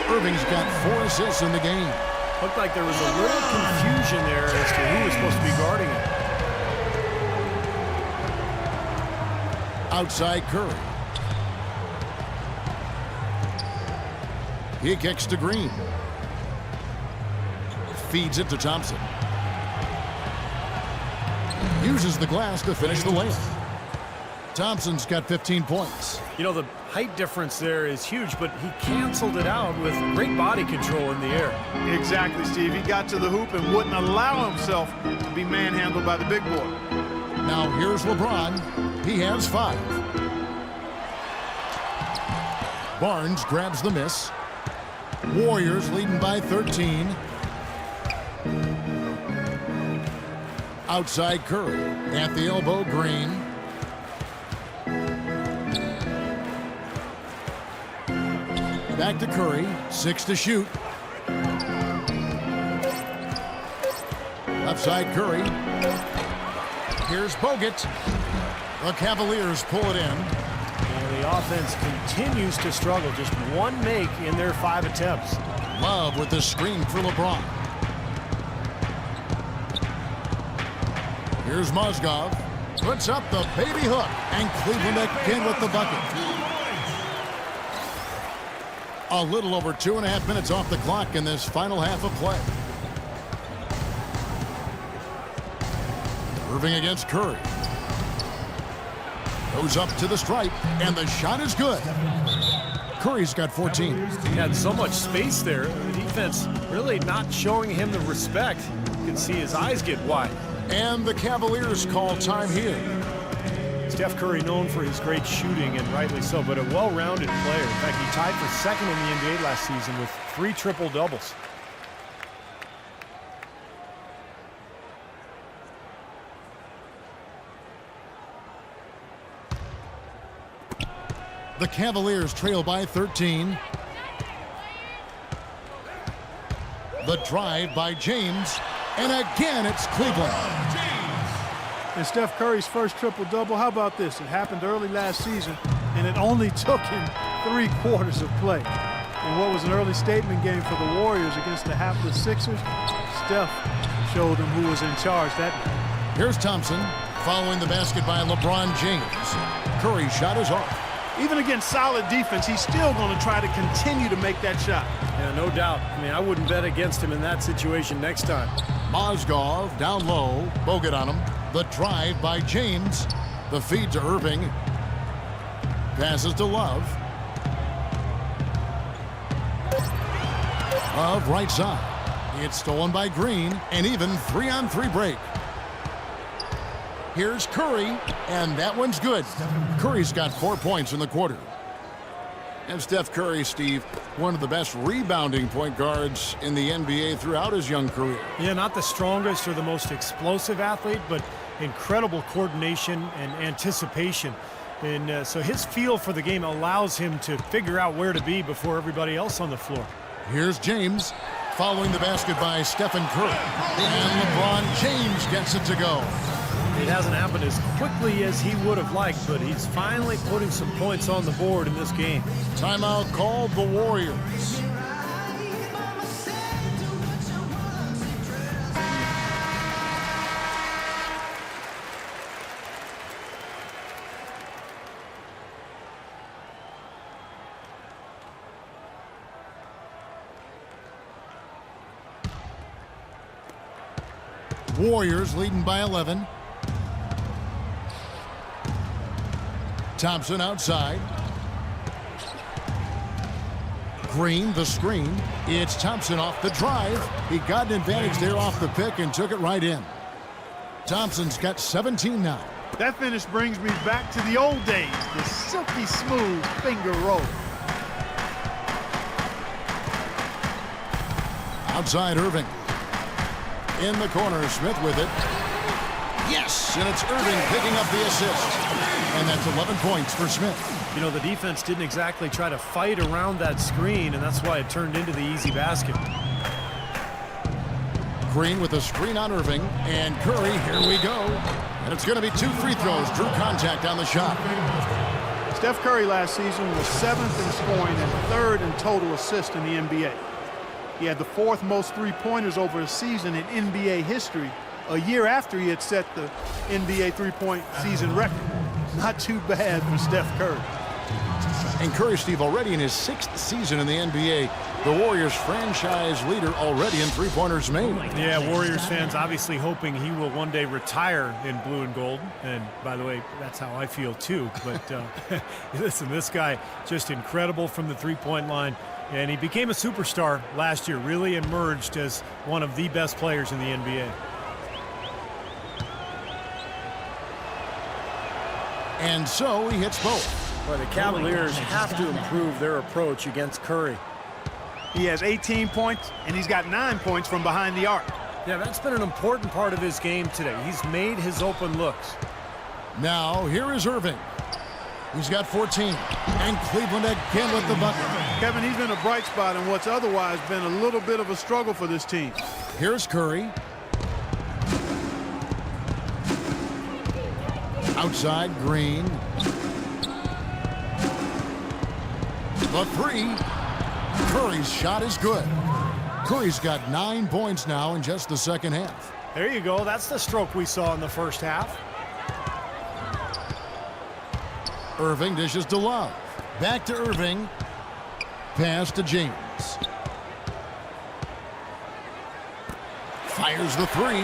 Irving's got 4 assists in the game. Looked like there was a little confusion there as to who was supposed to be guarding him. Outside Curry. He kicks to Green. Feeds it to Thompson. Uses the glass to finish the layup. Thompson's got 15 points. You know, the height difference there is huge, but he canceled it out with great body control in the air. Exactly, Steve. He got to the hoop and wouldn't allow himself to be manhandled by the big boy. Now here's LeBron. He has 5. Barnes grabs the miss. Warriors leading by 13. Outside Curry. At the elbow, Green. Back to Curry. 6 to shoot. Left side Curry. Here's Bogut. The Cavaliers pull it in. And the offense continues to struggle. Just 1 make in their 5 attempts. Love with the screen for LeBron. Here's Mozgov. Puts up the baby hook. And Cleveland again with the bucket. A little over 2.5 minutes off the clock in this final half of play. Irving against Curry. Goes up to the stripe, and the shot is good. Curry's got 14. He had so much space there. The defense really not showing him the respect. You can see his eyes get wide. And the Cavaliers call time here. Steph Curry known for his great shooting, and rightly so, but a well-rounded player. In fact, he tied for 2nd in the NBA last season with 3 triple-doubles. The Cavaliers trail by 13. The drive by James. And again, it's Cleveland. And Steph Curry's first triple-double, how about this? It happened early last season, and it only took him 3 quarters of play. In what was an early statement game for the Warriors against the hapless Sixers, Steph showed them who was in charge that night. Here's Thompson following the basket by LeBron James. Curry's shot is off. Even against solid defense, he's still going to try to continue to make that shot. Yeah, no doubt. I mean, I wouldn't bet against him in that situation next time. Mozgov down low. Bogut on him. The drive by James. The feed to Irving. Passes to Love. Love right side. It's stolen by Green. And even 3-on-3 break. Here's Curry, and that one's good. Curry's got 4 points in the quarter. And Steph Curry, Steve, one of the best rebounding point guards in the NBA throughout his young career. Yeah, not the strongest or the most explosive athlete, but incredible coordination and anticipation. And so his feel for the game allows him to figure out where to be before everybody else on the floor. Here's James following the basket by Stephen Curry. And LeBron James gets it to go. It hasn't happened as quickly as he would have liked, but he's finally putting some points on the board in this game. Timeout called the Warriors. Warriors leading by 11. Thompson outside. Green, the screen. It's Thompson off the drive. He got an advantage there off the pick and took it right in. Thompson's got 17 now. That finish brings me back to the old days, the silky smooth finger roll. Outside Irving. In the corner, Smith with it. Yes, and it's Irving picking up the assist. And that's 11 points for Smith. You know, the defense didn't exactly try to fight around that screen, and that's why it turned into the easy basket. Green with a screen on Irving. And Curry, here we go. And it's going to be 2 free throws. Drew contact on the shot. Steph Curry last season was 7th in scoring and 3rd in total assists in the NBA. He had the 4th most three-pointers over a season in NBA history, a year after he had set the NBA three-point season record. Not too bad for Steph Curry. And Curry, Steve, already in his 6th season in the NBA, the Warriors franchise leader already in three-pointers made. Yeah, Warriors fans obviously hoping he will one day retire in blue and gold. And by the way, that's how I feel too. But listen, this guy just incredible from the three-point line. And he became a superstar last year, really emerged as one of the best players in the NBA. And so he hits both. Well, the Cavaliers have to improve their approach against Curry. He has 18 points, and he's got 9 points from behind the arc. Yeah, that's been an important part of his game today. He's made his open looks. Now, here is Irving. He's got 14. And Cleveland again with the bucket. Kevin, he's been a bright spot in what's otherwise been a little bit of a struggle for this team. Here's Curry. Outside, Green. The three. Curry's shot is good. Curry's got 9 points now in just the second half. There you go. That's the stroke we saw in the first half. Irving dishes to Love. Back to Irving. Pass to James. Fires the three.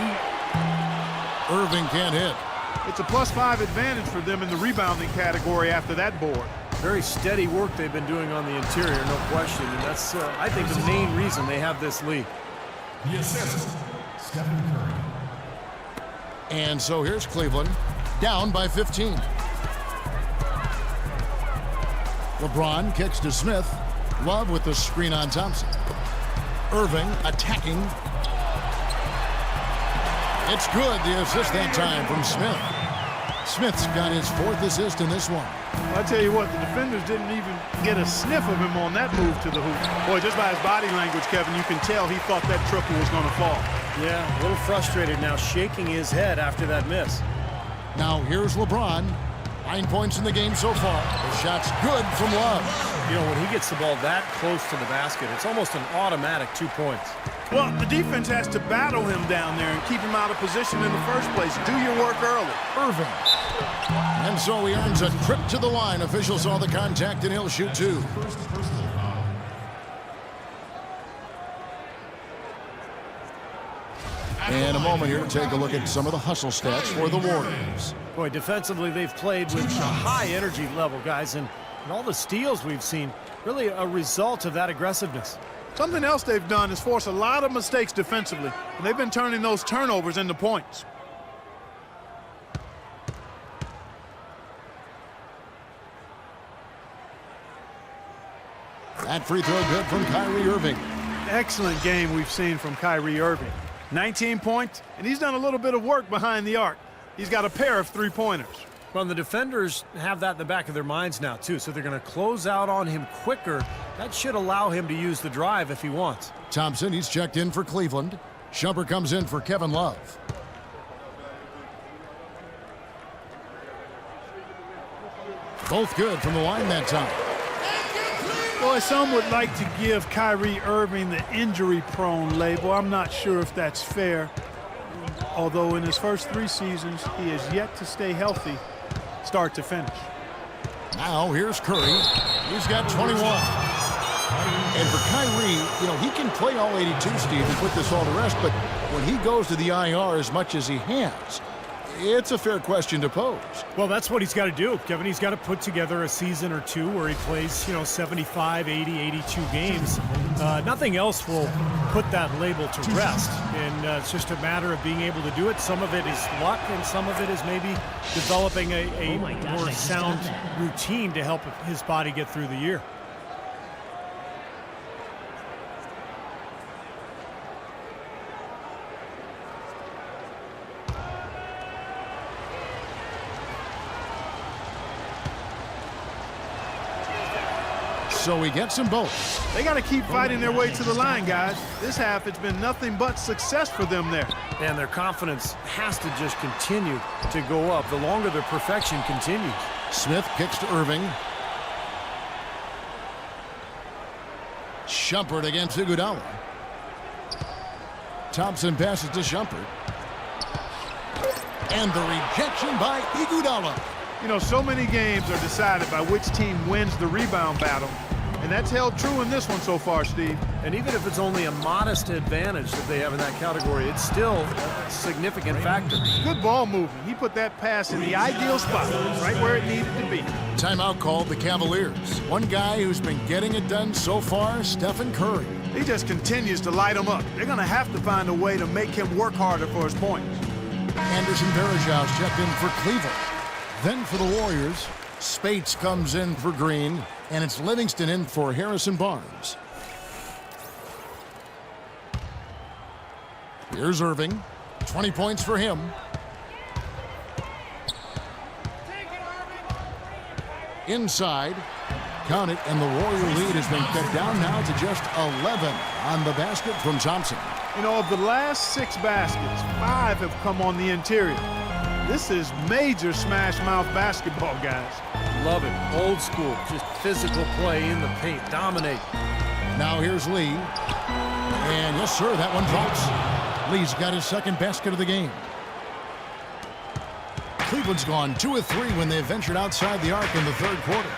Irving can't hit. It's a +5 advantage for them in the rebounding category after that board. Very steady work they've been doing on the interior, no question. And that's, I think, the main reason they have this lead. The assist, Stephen Curry. And so here's Cleveland, down by 15. LeBron kicks to Smith. Love with the screen on Thompson. Irving attacking. It's good, the assist that time from Smith. Smith's got his 4th assist in this one. I tell you what, the defenders didn't even get a sniff of him on that move to the hoop. Boy, just by his body language, Kevin, you can tell he thought that triple was going to fall. Yeah, a little frustrated now, shaking his head after that miss. Now here's LeBron. 9 points in the game so far. The shot's good from Love. You know, when he gets the ball that close to the basket, it's almost an automatic 2 points. Well, the defense has to battle him down there and keep him out of position in the first place. Do your work early. Irving. And so he earns a trip to the line. Officials saw the contact, and he'll shoot 2. In a moment here, take a look at some of the hustle stats for the Warriors. Boy, defensively, they've played with a high energy level, guys, and all the steals we've seen, really a result of that aggressiveness. Something else they've done is force a lot of mistakes defensively, and they've been turning those turnovers into points. That free throw good from Kyrie Irving. Excellent game we've seen from Kyrie Irving. 19 points, and he's done a little bit of work behind the arc. He's got a pair of three-pointers. Well, the defenders have that in the back of their minds now, too, so they're going to close out on him quicker. That should allow him to use the drive if he wants. Thompson, he's checked in for Cleveland. Shumpert comes in for Kevin Love. Both good from the line that time. Boy, some would like to give Kyrie Irving the injury-prone label. I'm not sure if that's fair. Although in his first 3 seasons, he has yet to stay healthy start to finish. Now here's Curry. He's got 21. And for Kyrie, you know, he can play all 82, Steve, and put this all to rest, but when he goes to the IR as much as he has? It's a fair question to pose. Well, that's what he's got to do, Kevin. He's got to put together a season or two where he plays, 75, 80, 82 games. Nothing else will put that label to rest. And it's just a matter of being able to do it. Some of it is luck, and some of it is maybe developing a more sound routine to help his body get through the year. So he gets them both. They got to keep fighting their way to the line, guys. This half, it's been nothing but success for them there. And their confidence has to just continue to go up the longer their perfection continues. Smith kicks to Irving. Shumpert against Iguodala. Thompson passes to Shumpert. And the rejection by Iguodala. So many games are decided by which team wins the rebound battle. And that's held true in this one so far, Steve. And even if it's only a modest advantage that they have in that category, it's still a significant factor. Good ball movement. He put that pass in the ideal spot, right where it needed to be. Timeout called the Cavaliers. One guy who's been getting it done so far, Stephen Curry. He just continues to light them up. They're going to have to find a way to make him work harder for his points. Anderson Varejão's checked in for Cleveland. Then for the Warriors, Spates comes in for Green, and it's Livingston in for Harrison Barnes. Here's Irving. 20 points for him. Inside. Count it, and the Warrior lead has been cut down now to just 11 on the basket from Thompson. Of the last 6 baskets, 5 have come on the interior. This is major smash mouth basketball, guys. Love it. Old school. Just physical play in the paint. Dominate. Now here's Lee. And yes, sir, that one drops. Lee's got his second basket of the game. Cleveland's gone 2 of 3 when they ventured outside the arc in the third quarter.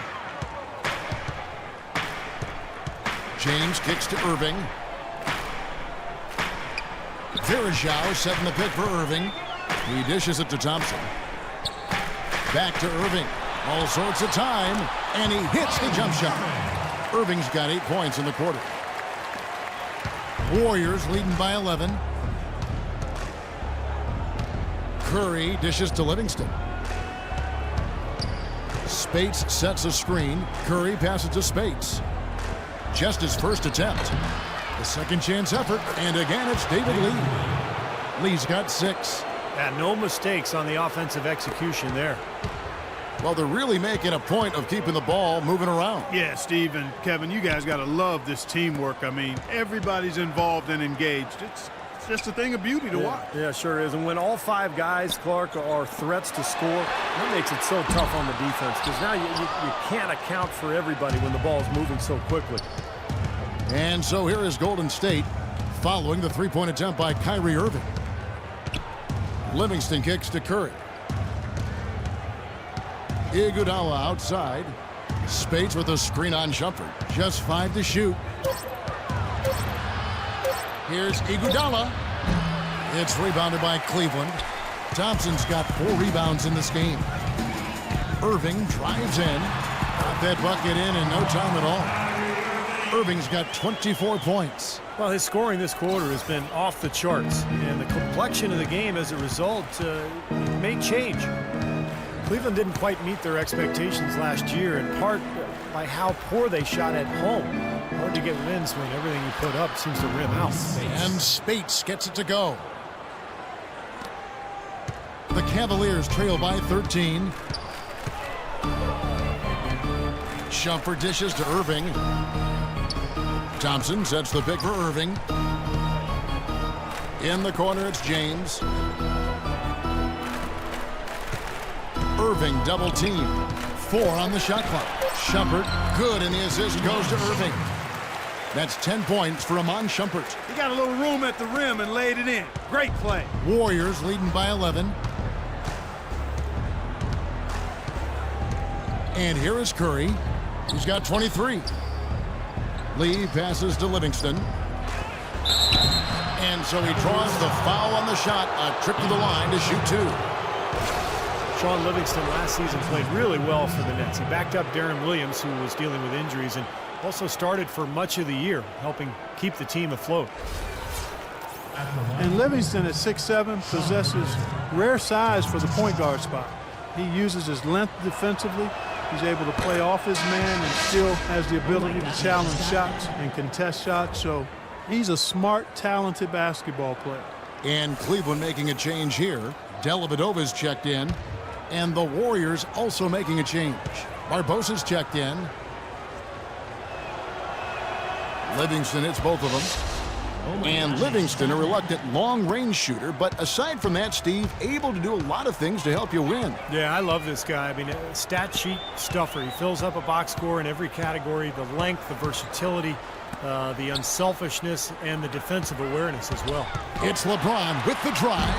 James kicks to Irving. Varejão setting the pick for Irving. He dishes it to Thompson. Back to Irving. All sorts of time, and he hits the jump shot. Irving's got 8 points in the quarter. Warriors leading by 11. Curry dishes to Livingston. Spates sets a screen. Curry passes to Spates. Just his first attempt. The second chance effort, and again it's David Lee. Lee's got 6. And no mistakes on the offensive execution there. Well, they're really making a point of keeping the ball moving around. Yeah, Steve and Kevin, you guys got to love this teamwork. I mean, everybody's involved and engaged. It's just a thing of beauty to watch. Yeah, sure is. And when all 5 guys, Clark, are threats to score, that makes it so tough on the defense because now you can't account for everybody when the ball's moving so quickly. And so here is Golden State following the 3-point attempt by Kyrie Irving. Livingston kicks to Curry. Iguodala outside. Spates with a screen on Shumpert. Just 5 to shoot. Here's Iguodala. It's rebounded by Cleveland. Thompson's got 4 rebounds in this game. Irving drives in. Got that bucket in no time at all. Irving's got 24 points. Well, his scoring this quarter has been off the charts, and the complexion of the game as a result may change. Cleveland didn't quite meet their expectations last year, in part by how poor they shot at home. Hard to get wins when everything you put up seems to rim out. And Spates gets it to go. The Cavaliers trail by 13. Shumpert dishes to Irving. Thompson sets the pick for Irving. In the corner, it's James. Irving double team. 4 on the shot clock. Shumpert, good, and the assist goes to Irving. That's 10 points for Amon Shumpert. He got a little room at the rim and laid it in. Great play. Warriors leading by 11. And here is Curry. He's got 23. Lee passes to Livingston. And so he draws the foul on the shot. A trip to the line to shoot 2. Sean Livingston last season played really well for the Nets. He backed up Darren Williams, who was dealing with injuries, and also started for much of the year, helping keep the team afloat. And Livingston at 6'7" possesses rare size for the point guard spot. He uses his length defensively. He's able to play off his man and still has the ability to challenge shots and contest shots. So he's a smart, talented basketball player. And Cleveland making a change here. Dellavedova's checked in. And the Warriors also making a change. Barbosa's checked in. Livingston hits both of them. And Livingston, a reluctant long-range shooter. But aside from that, Steve, able to do a lot of things to help you win. Yeah, I love this guy. I mean, a stat sheet stuffer. He fills up a box score in every category. The length, the versatility, the unselfishness, and the defensive awareness as well. It's LeBron with the drive.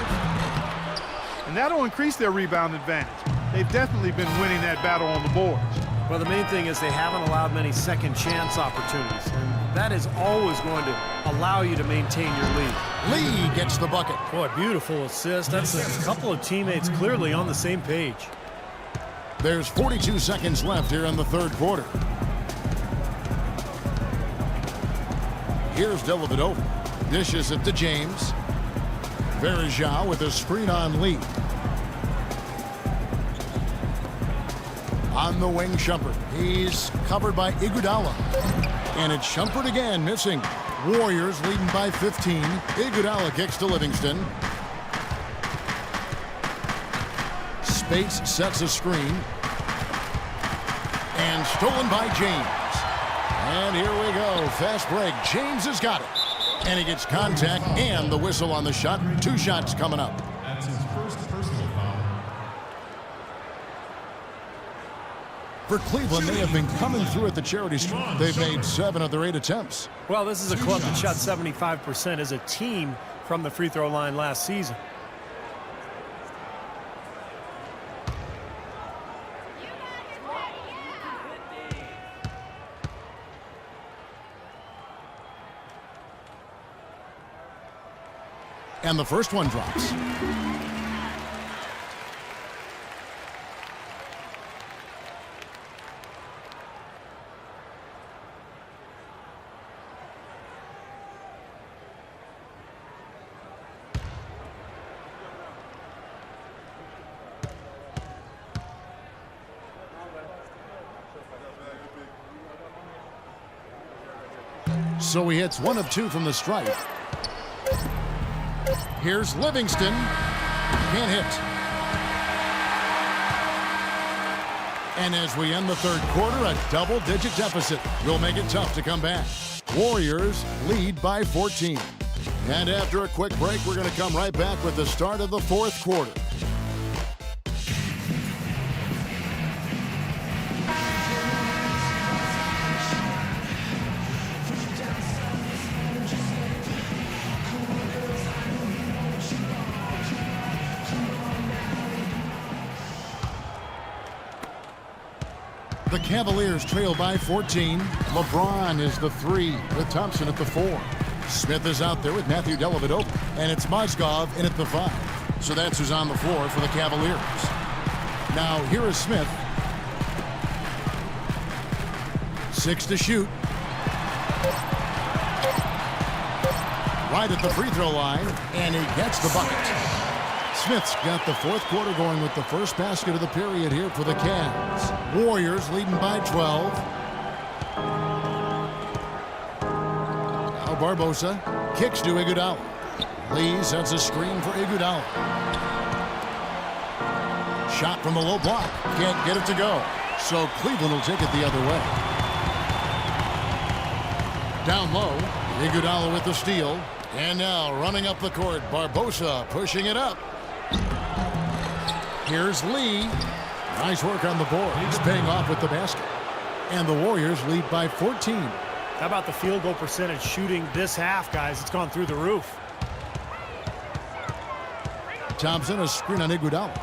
And that'll increase their rebound advantage. They've definitely been winning that battle on the boards. Well, the main thing is they haven't allowed many second chance opportunities. And that is always going to allow you to maintain your lead. Lee gets the bucket. Boy, beautiful assist. That's a couple of teammates clearly on the same page. There's 42 seconds left here in the third quarter. Here's Dellavedova. Dishes it to James. Verjao with a screen on Lee. On the wing, Shumpert. He's covered by Iguodala. And it's Shumpert again, missing. Warriors leading by 15. Iguodala kicks to Livingston. Spates sets a screen. And stolen by James. And here we go. Fast break. James has got it. And he gets contact and the whistle on the shot. 2 shots coming up. That's his first personal foul. For Cleveland, they have been coming through at the charity stripe. They've made 7 of their 8 attempts. Well, this is a club that shot 75% as a team from the free throw line last season. And the first one drops. So he hits 1 of 2 from the stripe. Here's Livingston. Can't hit. And as we end the third quarter, a double-digit deficit will make it tough to come back. Warriors lead by 14. And after a quick break, we're going to come right back with the start of the fourth quarter. The Cavaliers trail by 14. LeBron is the 3 with Thompson at the 4. Smith is out there with Matthew Dellavedova. And it's Mozgov in at the 5. So that's who's on the floor for the Cavaliers. Now here is Smith. 6 to shoot. Right at the free throw line. And he gets the bucket. Smith's got the fourth quarter going with the first basket of the period here for the Cavs. Warriors leading by 12. Now Barbosa kicks to Iguodala. Lee sets a screen for Iguodala. Shot from the low block. Can't get it to go. So Cleveland will take it the other way. Down low, Iguodala with the steal. And now running up the court, Barbosa pushing it up. Here's Lee. Nice work on the board. He's paying off with the basket. And the Warriors lead by 14. How about the field goal percentage shooting this half, guys? It's gone through the roof. Thompson, a screen on Iguodala.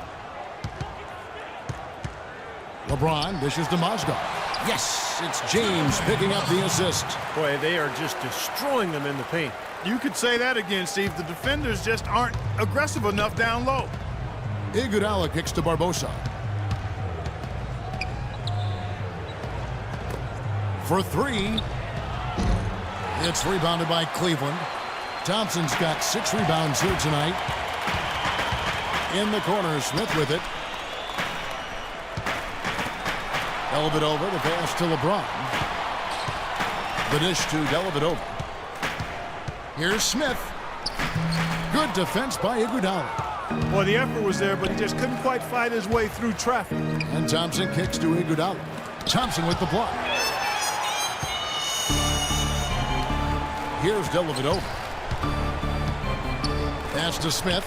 LeBron dishes to Mozgov. Yes, it's James picking up the assist. Boy, they are just destroying them in the paint. You could say that again, Steve. The defenders just aren't aggressive enough down low. Iguodala kicks to Barbosa. For three. It's rebounded by Cleveland. Thompson's got 6 rebounds here tonight. In the corner, Smith with it. Dellavedova, the pass to LeBron. The dish to Dellavedova. Here's Smith. Good defense by Iguodala. Boy, the effort was there, but he just couldn't quite fight his way through traffic. And Thompson kicks to Iguodala. Thompson with the block. Here's Dellavedova. Pass to Smith.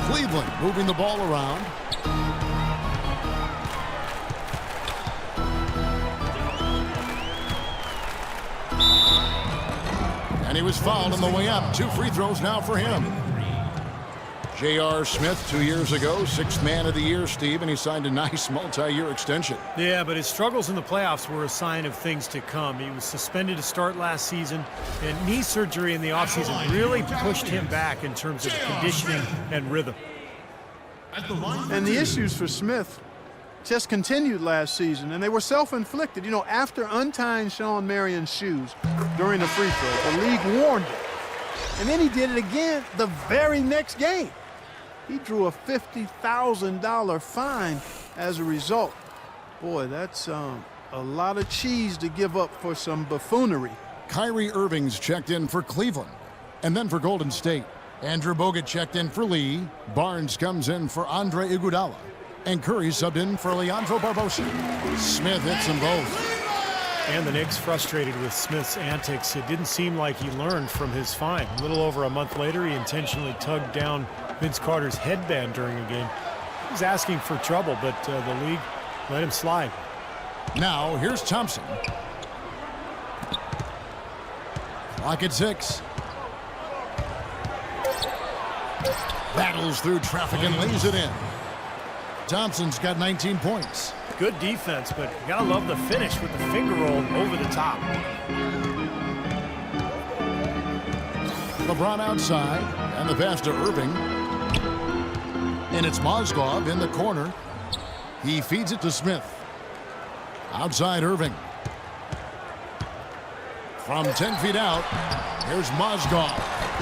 Cleveland moving the ball around. And he was fouled on the way up. 2 free throws now for him. J.R. Smith 2 years ago, 6th man of the year, Steve, and he signed a nice multi-year extension. Yeah, but his struggles in the playoffs were a sign of things to come. He was suspended to start last season, and knee surgery in the offseason really pushed him back in terms of conditioning and rhythm. And the issues for Smith just continued last season, and they were self-inflicted. You know, after untying Sean Marion's shoes during the free throw, the league warned him. And then he did it again the very next game. He drew a $50,000 fine as a result. Boy, that's a lot of cheese to give up for some buffoonery. Kyrie Irving's checked in for Cleveland. And then for Golden State, Andrew Bogut checked in for Lee. Barnes comes in for Andre Iguodala. And Curry subbed in for Leandro Barbosa. Smith hits them both. And the Knicks frustrated with Smith's antics. It didn't seem like he learned from his fine. A little over a month later, he intentionally tugged down Vince Carter's headband during a game. He was asking for trouble, but the league let him slide. Now, here's Thompson. Clock at 6. Battles through traffic and lays it in. Thompson's got 19 points. Good defense, but you gotta love the finish with the finger roll over the top. LeBron outside, and the pass to Irving. And it's Mozgov in the corner. He feeds it to Smith. Outside Irving. From 10 feet out, here's Mozgov.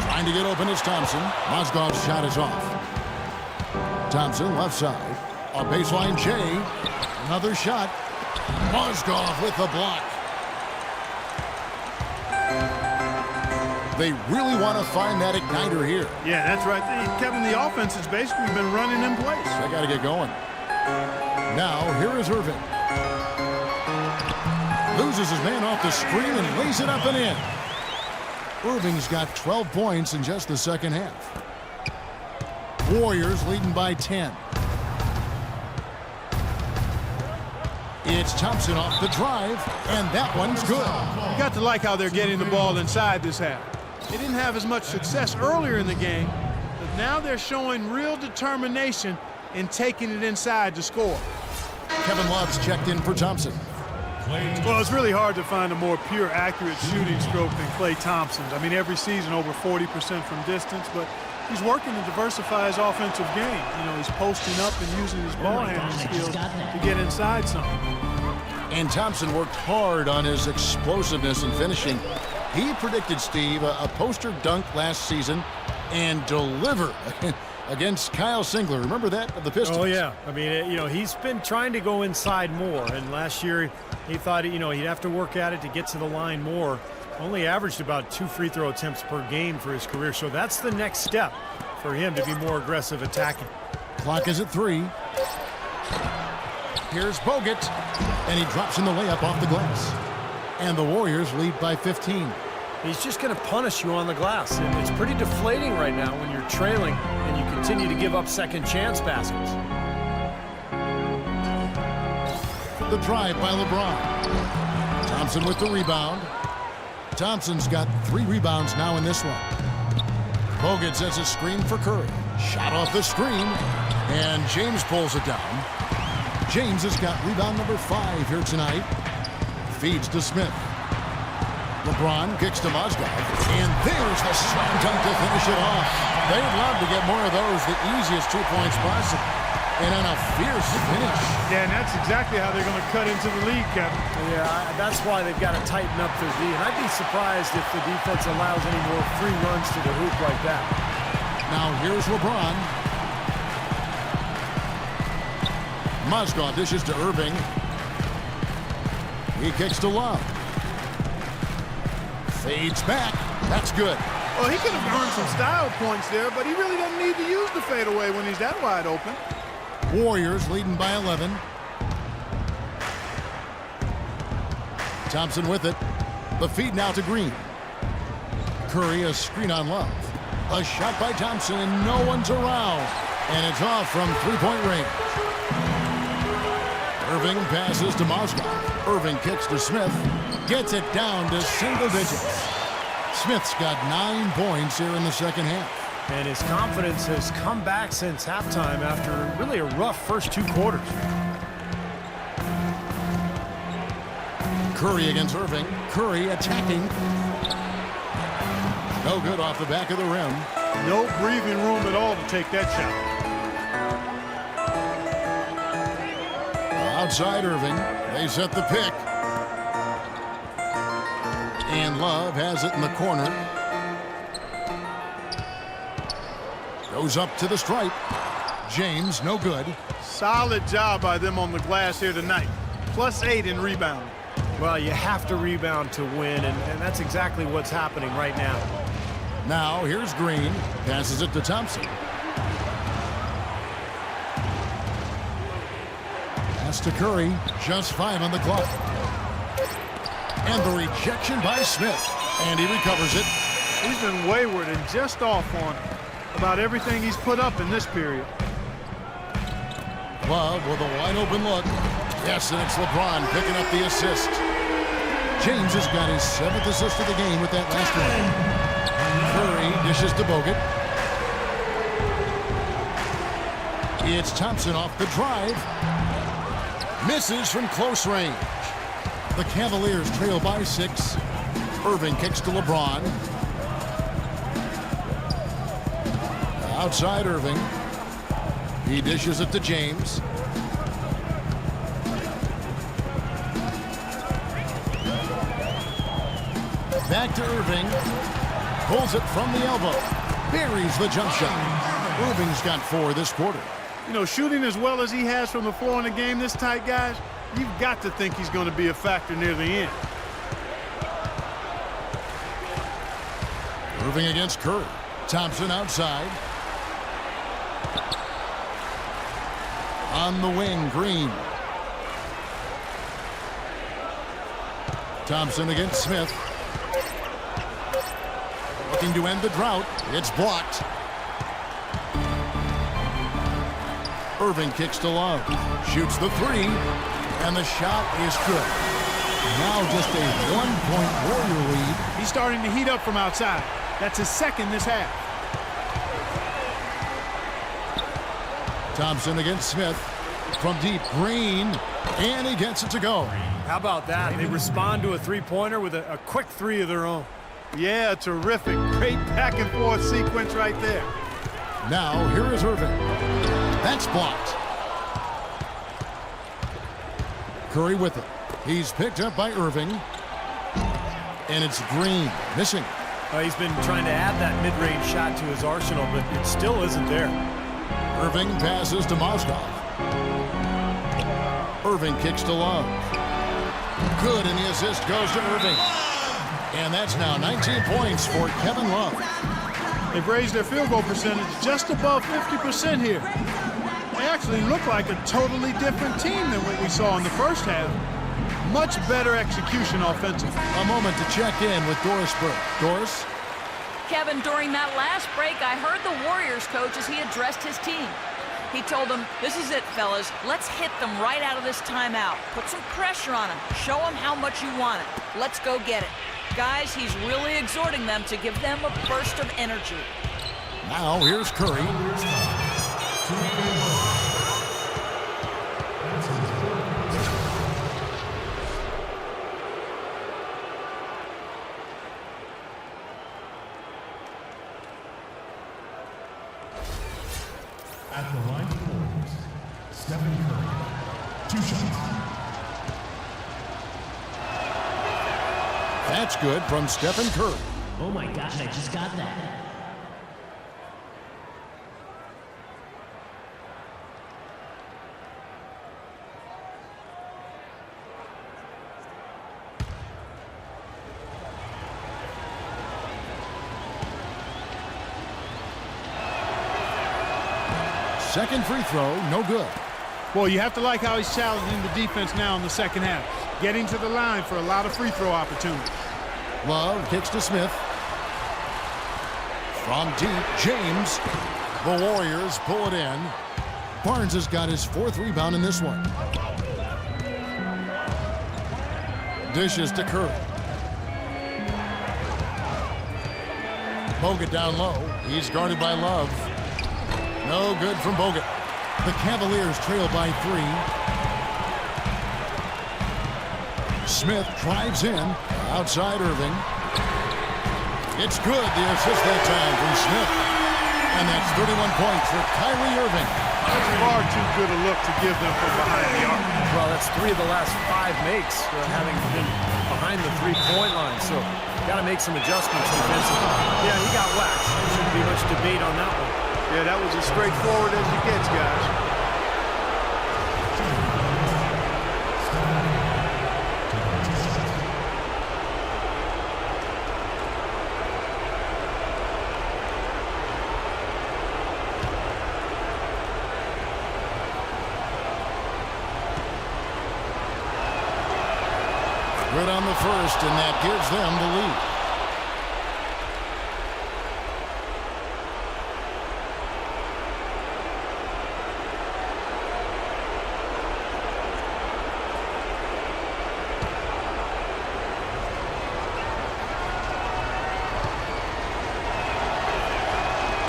Trying to get open is Thompson. Mozgov's shot is off. Thompson left side. A baseline J. Another shot. Mozgov with the block. They really want to find that igniter here. Yeah, that's right. Kevin, the offense has basically been running in place. They got to get going. Now, here is Irving. Loses his man off the screen and lays it up and in. Irving's got 12 points in just the second half. Warriors leading by 10. It's Thompson off the drive, and that one's good. You got to like how they're getting the ball inside this half. They didn't have as much success earlier in the game, but now they're showing real determination in taking it inside to score. Kevin Love's checked in for Thompson. Well, it's really hard to find a more pure, accurate shooting stroke than Klay Thompson's. I mean, every season over 40% from distance, but he's working to diversify his offensive game. You know, he's posting up and using his ball handling skills to get inside something. And Thompson worked hard on his explosiveness and finishing. He predicted, Steve, a poster dunk last season and delivered against Kyle Singler. Remember that, of the Pistons? Oh, yeah. I mean, you know, he's been trying to go inside more, and last year he thought, you know, he'd have to work at it to get to the line more. Only averaged about 2 free throw attempts per game for his career, so that's the next step for him to be more aggressive attacking. Clock is at 3. Here's Bogut, and he drops in the layup off the glass. And the Warriors lead by 15. He's just going to punish you on the glass, and it's pretty deflating right now when you're trailing and you continue to give up second chance baskets. The drive by LeBron. Thompson with the rebound. Thompson's got 3 rebounds now in this one. Bogut sets a screen for Curry. Shot off the screen, and James pulls it down. James has got rebound number 5 here tonight. Feeds to Smith. LeBron kicks to Mozgov, and there's the slam dunk to finish it off. They'd love to get more of those, the easiest 2 points possible. And on a fierce finish. Yeah, and that's exactly how they're going to cut into the lead, Kevin. Yeah, that's why they've got to tighten up their D. And I'd be surprised if the defense allows any more free runs to the hoop like that. Now here's LeBron. Mozgov dishes to Irving. He kicks to Love. Fades back. That's good. Well, he could have earned some style points there, but he really doesn't need to use the fadeaway when he's that wide open. Warriors leading by 11. Thompson with it. The feed now to Green. Curry, a screen on Love. A shot by Thompson, and no one's around. And it's off from three-point range. Irving passes to Mozgov. Irving kicks to Smith. Gets it down to single digits. Smith's got 9 points here in the second half. And his confidence has come back since halftime after really a rough first 2 quarters. Curry against Irving. Curry attacking. No good off the back of the rim. No breathing room at all to take that shot. Outside Irving. They set the pick. And Love has it in the corner. Goes up to the stripe. James, no good. Solid job by them on the glass here tonight. +8 in rebounding. Well, you have to rebound to win, and that's exactly what's happening right now. Now, here's Green. Passes it to Thompson. Pass to Curry. Just 5 on the clock. And the rejection by Smith. And he recovers it. He's been wayward and just off on about everything he's put up in this period. Love with a wide open look. Yes, and it's LeBron picking up the assist. James has got his 7th assist of the game with that last one. Curry dishes to Bogut. It's Thompson off the drive. Misses from close range. The Cavaliers trail by 6. Irving kicks to LeBron. Outside Irving. He dishes it to James. Back to Irving. Pulls it from the elbow. Buries the jump shot. Irving's got 4 this quarter. You know, shooting as well as he has from the floor in the game this tight, guys, you've got to think he's going to be a factor near the end. Irving against Curry. Thompson outside. On the wing, Green. Thompson against Smith. Looking to end the drought. It's blocked. Irving kicks to Love. Shoots the 3. And the shot is good. Now just a 1-point Warrior lead. He's starting to heat up from outside. That's his 2nd this half. Thompson against Smith. From deep, Green. And he gets it to go. How about that? They respond to a 3-pointer with a quick 3 of their own. Yeah, terrific. Great back-and-forth sequence right there. Now, here is Irving. That's blocked. Curry with it. He's picked up by Irving. And it's Green missing. He's been trying to add that mid-range shot to his arsenal, but it still isn't there. Irving passes to Mozgov. Irving kicks to Love. Good, and the assist goes to Irving. And that's now 19 points for Kevin Love. They've raised their field goal percentage just above 50% here. They actually look like a totally different team than what we saw in the first half. Much better execution offensively. A moment to check in with Doris Burke. Doris? Kevin, during that last break, I heard the Warriors coach as he addressed his team. He told them, this is it, fellas. Let's hit them right out of this timeout. Put some pressure on them. Show them how much you want it. Let's go get it. Guys, he's really exhorting them to give them a burst of energy. Now here's Curry. Stephen Curry. 2 shots. That's good from Stephen Curry. Oh my gosh, I just got that. Second free throw, no good. Well, you have to like how he's challenging the defense now in the second half. Getting to the line for a lot of free throw opportunities. Love kicks to Smith. From deep, James. The Warriors pull it in. Barnes has got his 4th rebound in this one. Dishes to Curry. Bogut down low. He's guarded by Love. No good from Bogut. The Cavaliers trail by 3. Smith drives in. Outside Irving. It's good. The assist that time from Smith. And that's 31 points for Kyrie Irving. That's far too good a look to give them from behind the arc. Well, that's 3 of the last 5 makes having been behind the three-point line. So, got to make some adjustments defensively. Yeah, he got waxed. There shouldn't be much debate on that one. Yeah, that was as straightforward as it gets, guys. Good on the first, and that gives them the lead.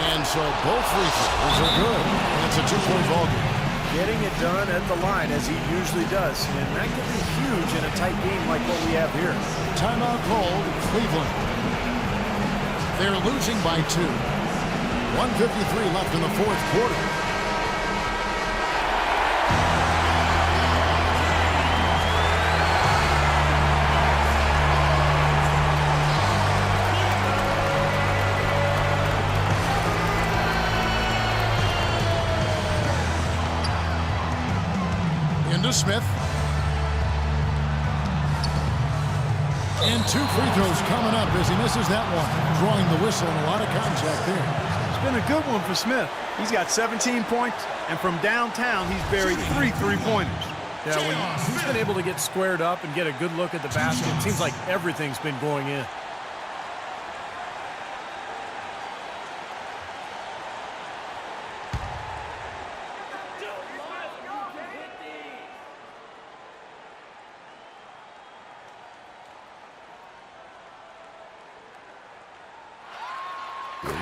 And so both free throws are good. And it's a 2-point ball game. Getting it done at the line as he usually does. And that can be huge in a tight game like what we have here. Timeout called Cleveland. They're losing by 2. 1:53 left in the 4th quarter. Into Smith. And 2 free throws coming up as he misses that one. Drawing the whistle and a lot of contact there. It's been a good one for Smith. He's got 17 points, and from downtown, he's buried 3 three-pointers. Yeah, when he's been able to get squared up and get a good look at the basket, it seems like everything's been going in.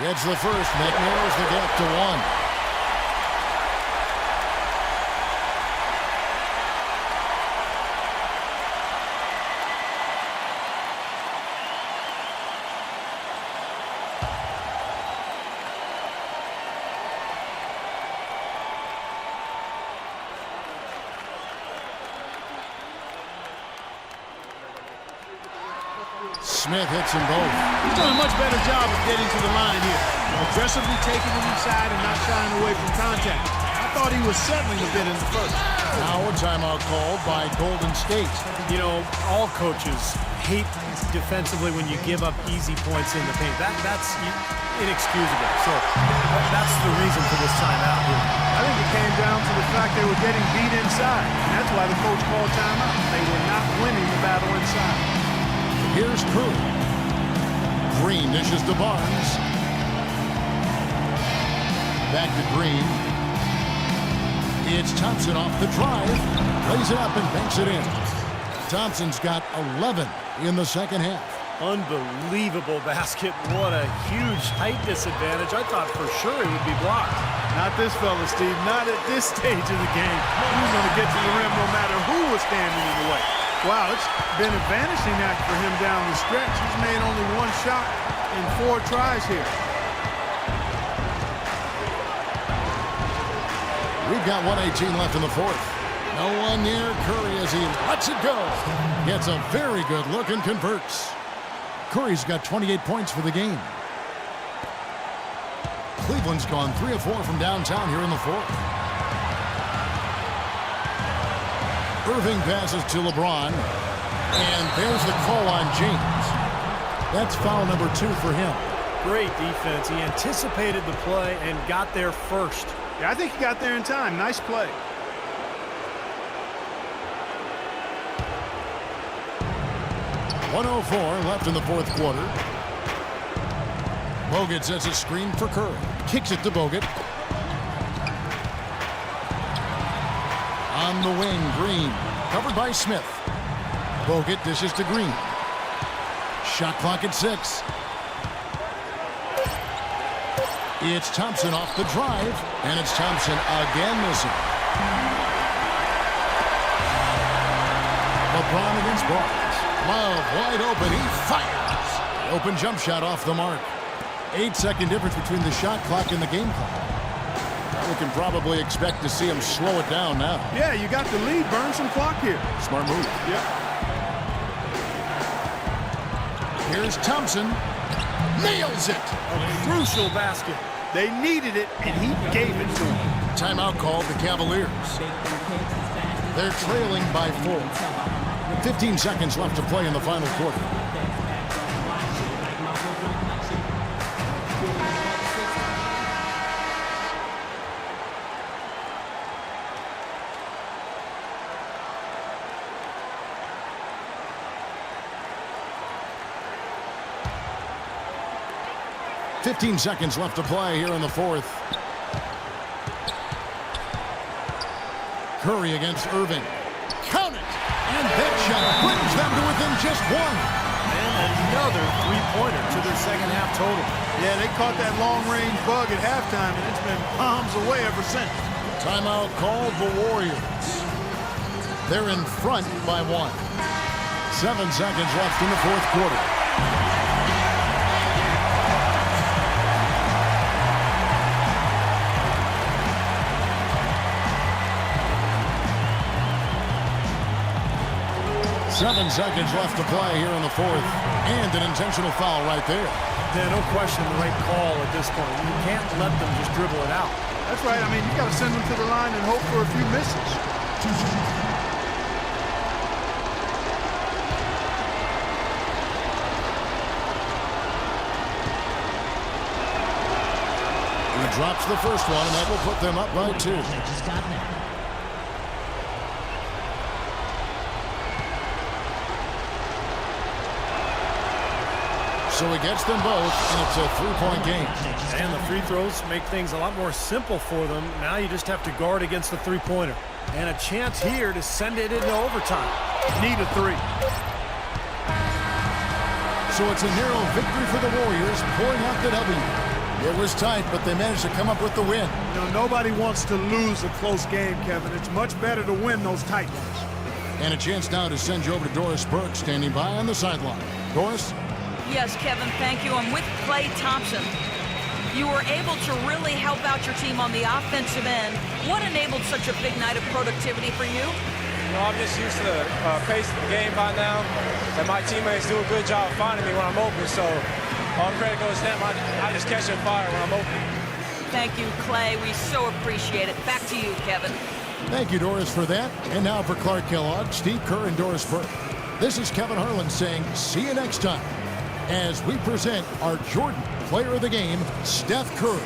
Gets the first, that narrows the gap to 1. Smith hits them both. He's doing a much better job of getting to the line here. Aggressively taking it inside and not shying away from contact. I thought he was settling a bit in the first. Now a timeout called by Golden State. You know, all coaches hate defensively when you give up easy points in the paint. That's inexcusable. So that's the reason for this timeout here. I think it came down to the fact they were getting beat inside. And that's why the coach called timeout. They were not winning the battle inside. Here's Curry. Green dishes to Barnes. Back to Green. It's Thompson off the drive. Lays it up and banks it in. Thompson's got 11 in the second half. Unbelievable basket. What a huge height disadvantage. I thought for sure it would be blocked. Not this fella, Steve. Not at this stage of the game. He was going to get to the rim no matter who was standing in the way. Wow, it's been a vanishing act for him down the stretch. He's made only 1 shot in 4 tries here. We've got 1:18 left in the fourth. No one near Curry as he lets it go. Gets a very good look and converts. Curry's got 28 points for the game. Cleveland's gone 3 of 4 from downtown here in the fourth. Irving passes to LeBron. And there's the call on James. That's foul number 2 for him. Great defense. He anticipated the play and got there first. Yeah, I think he got there in time. Nice play. .104 left in the fourth quarter. Bogut sets a screen for Curry. Kicks it to Bogut. On the wing, Green. Covered by Smith. Bogut dishes to Green. Shot clock at 6. It's Thompson off the drive. And it's Thompson again missing. LeBron against Barnes. Love wide open. He fires. Open jump shot off the mark. 8-second difference between the shot clock and the game clock. We can probably expect to see him slow it down now. Yeah, you got the lead. Burn some clock here. Smart move. Yeah. Here's Thompson. Nails it. A crucial basket. They needed it, and he gave it to them. Timeout called the Cavaliers. They're trailing by 4. 15 seconds left to play in the final quarter. .15 seconds left to play here in the fourth. Curry against Irving. Count it! And that shot brings them to within just 1. And another three-pointer to their second half total. Yeah, they caught that long-range bug at halftime, and it's been palms away ever since. Timeout called the Warriors. They're in front by 1. 7 seconds left in the fourth quarter. Seven seconds left to play here in the fourth. And an intentional foul right there. Yeah, no question the right call at this point. You can't let them just dribble it out. That's right. I mean, you got to send them to the line and hope for a few misses. He drops the first one, and that will put them up by 2. So he gets them both, and it's a 3-point game. And the free throws make things a lot more simple for them. Now you just have to guard against the three-pointer. And a chance here to send it into overtime. Need a 3. So it's a narrow victory for the Warriors, pulling out the W. It was tight, but they managed to come up with the win. You know, nobody wants to lose a close game, Kevin. It's much better to win those tight ones. And a chance now to send you over to Doris Burke, standing by on the sideline. Doris? Yes, Kevin, thank you. I'm with Klay Thompson. You were able to really help out your team on the offensive end. What enabled such a big night of productivity for you? You know, I'm just used to the pace of the game by now, and my teammates do a good job of finding me when I'm open, so all credit goes to them. I just catch and fire when I'm open. Thank you, Klay. We so appreciate it. Back to you, Kevin. Thank you, Doris, for that. And now for Clark Kellogg, Steve Kerr, and Doris Burke. This is Kevin Harlan saying see you next time as we present our Jordan Player of the Game, Steph Curry.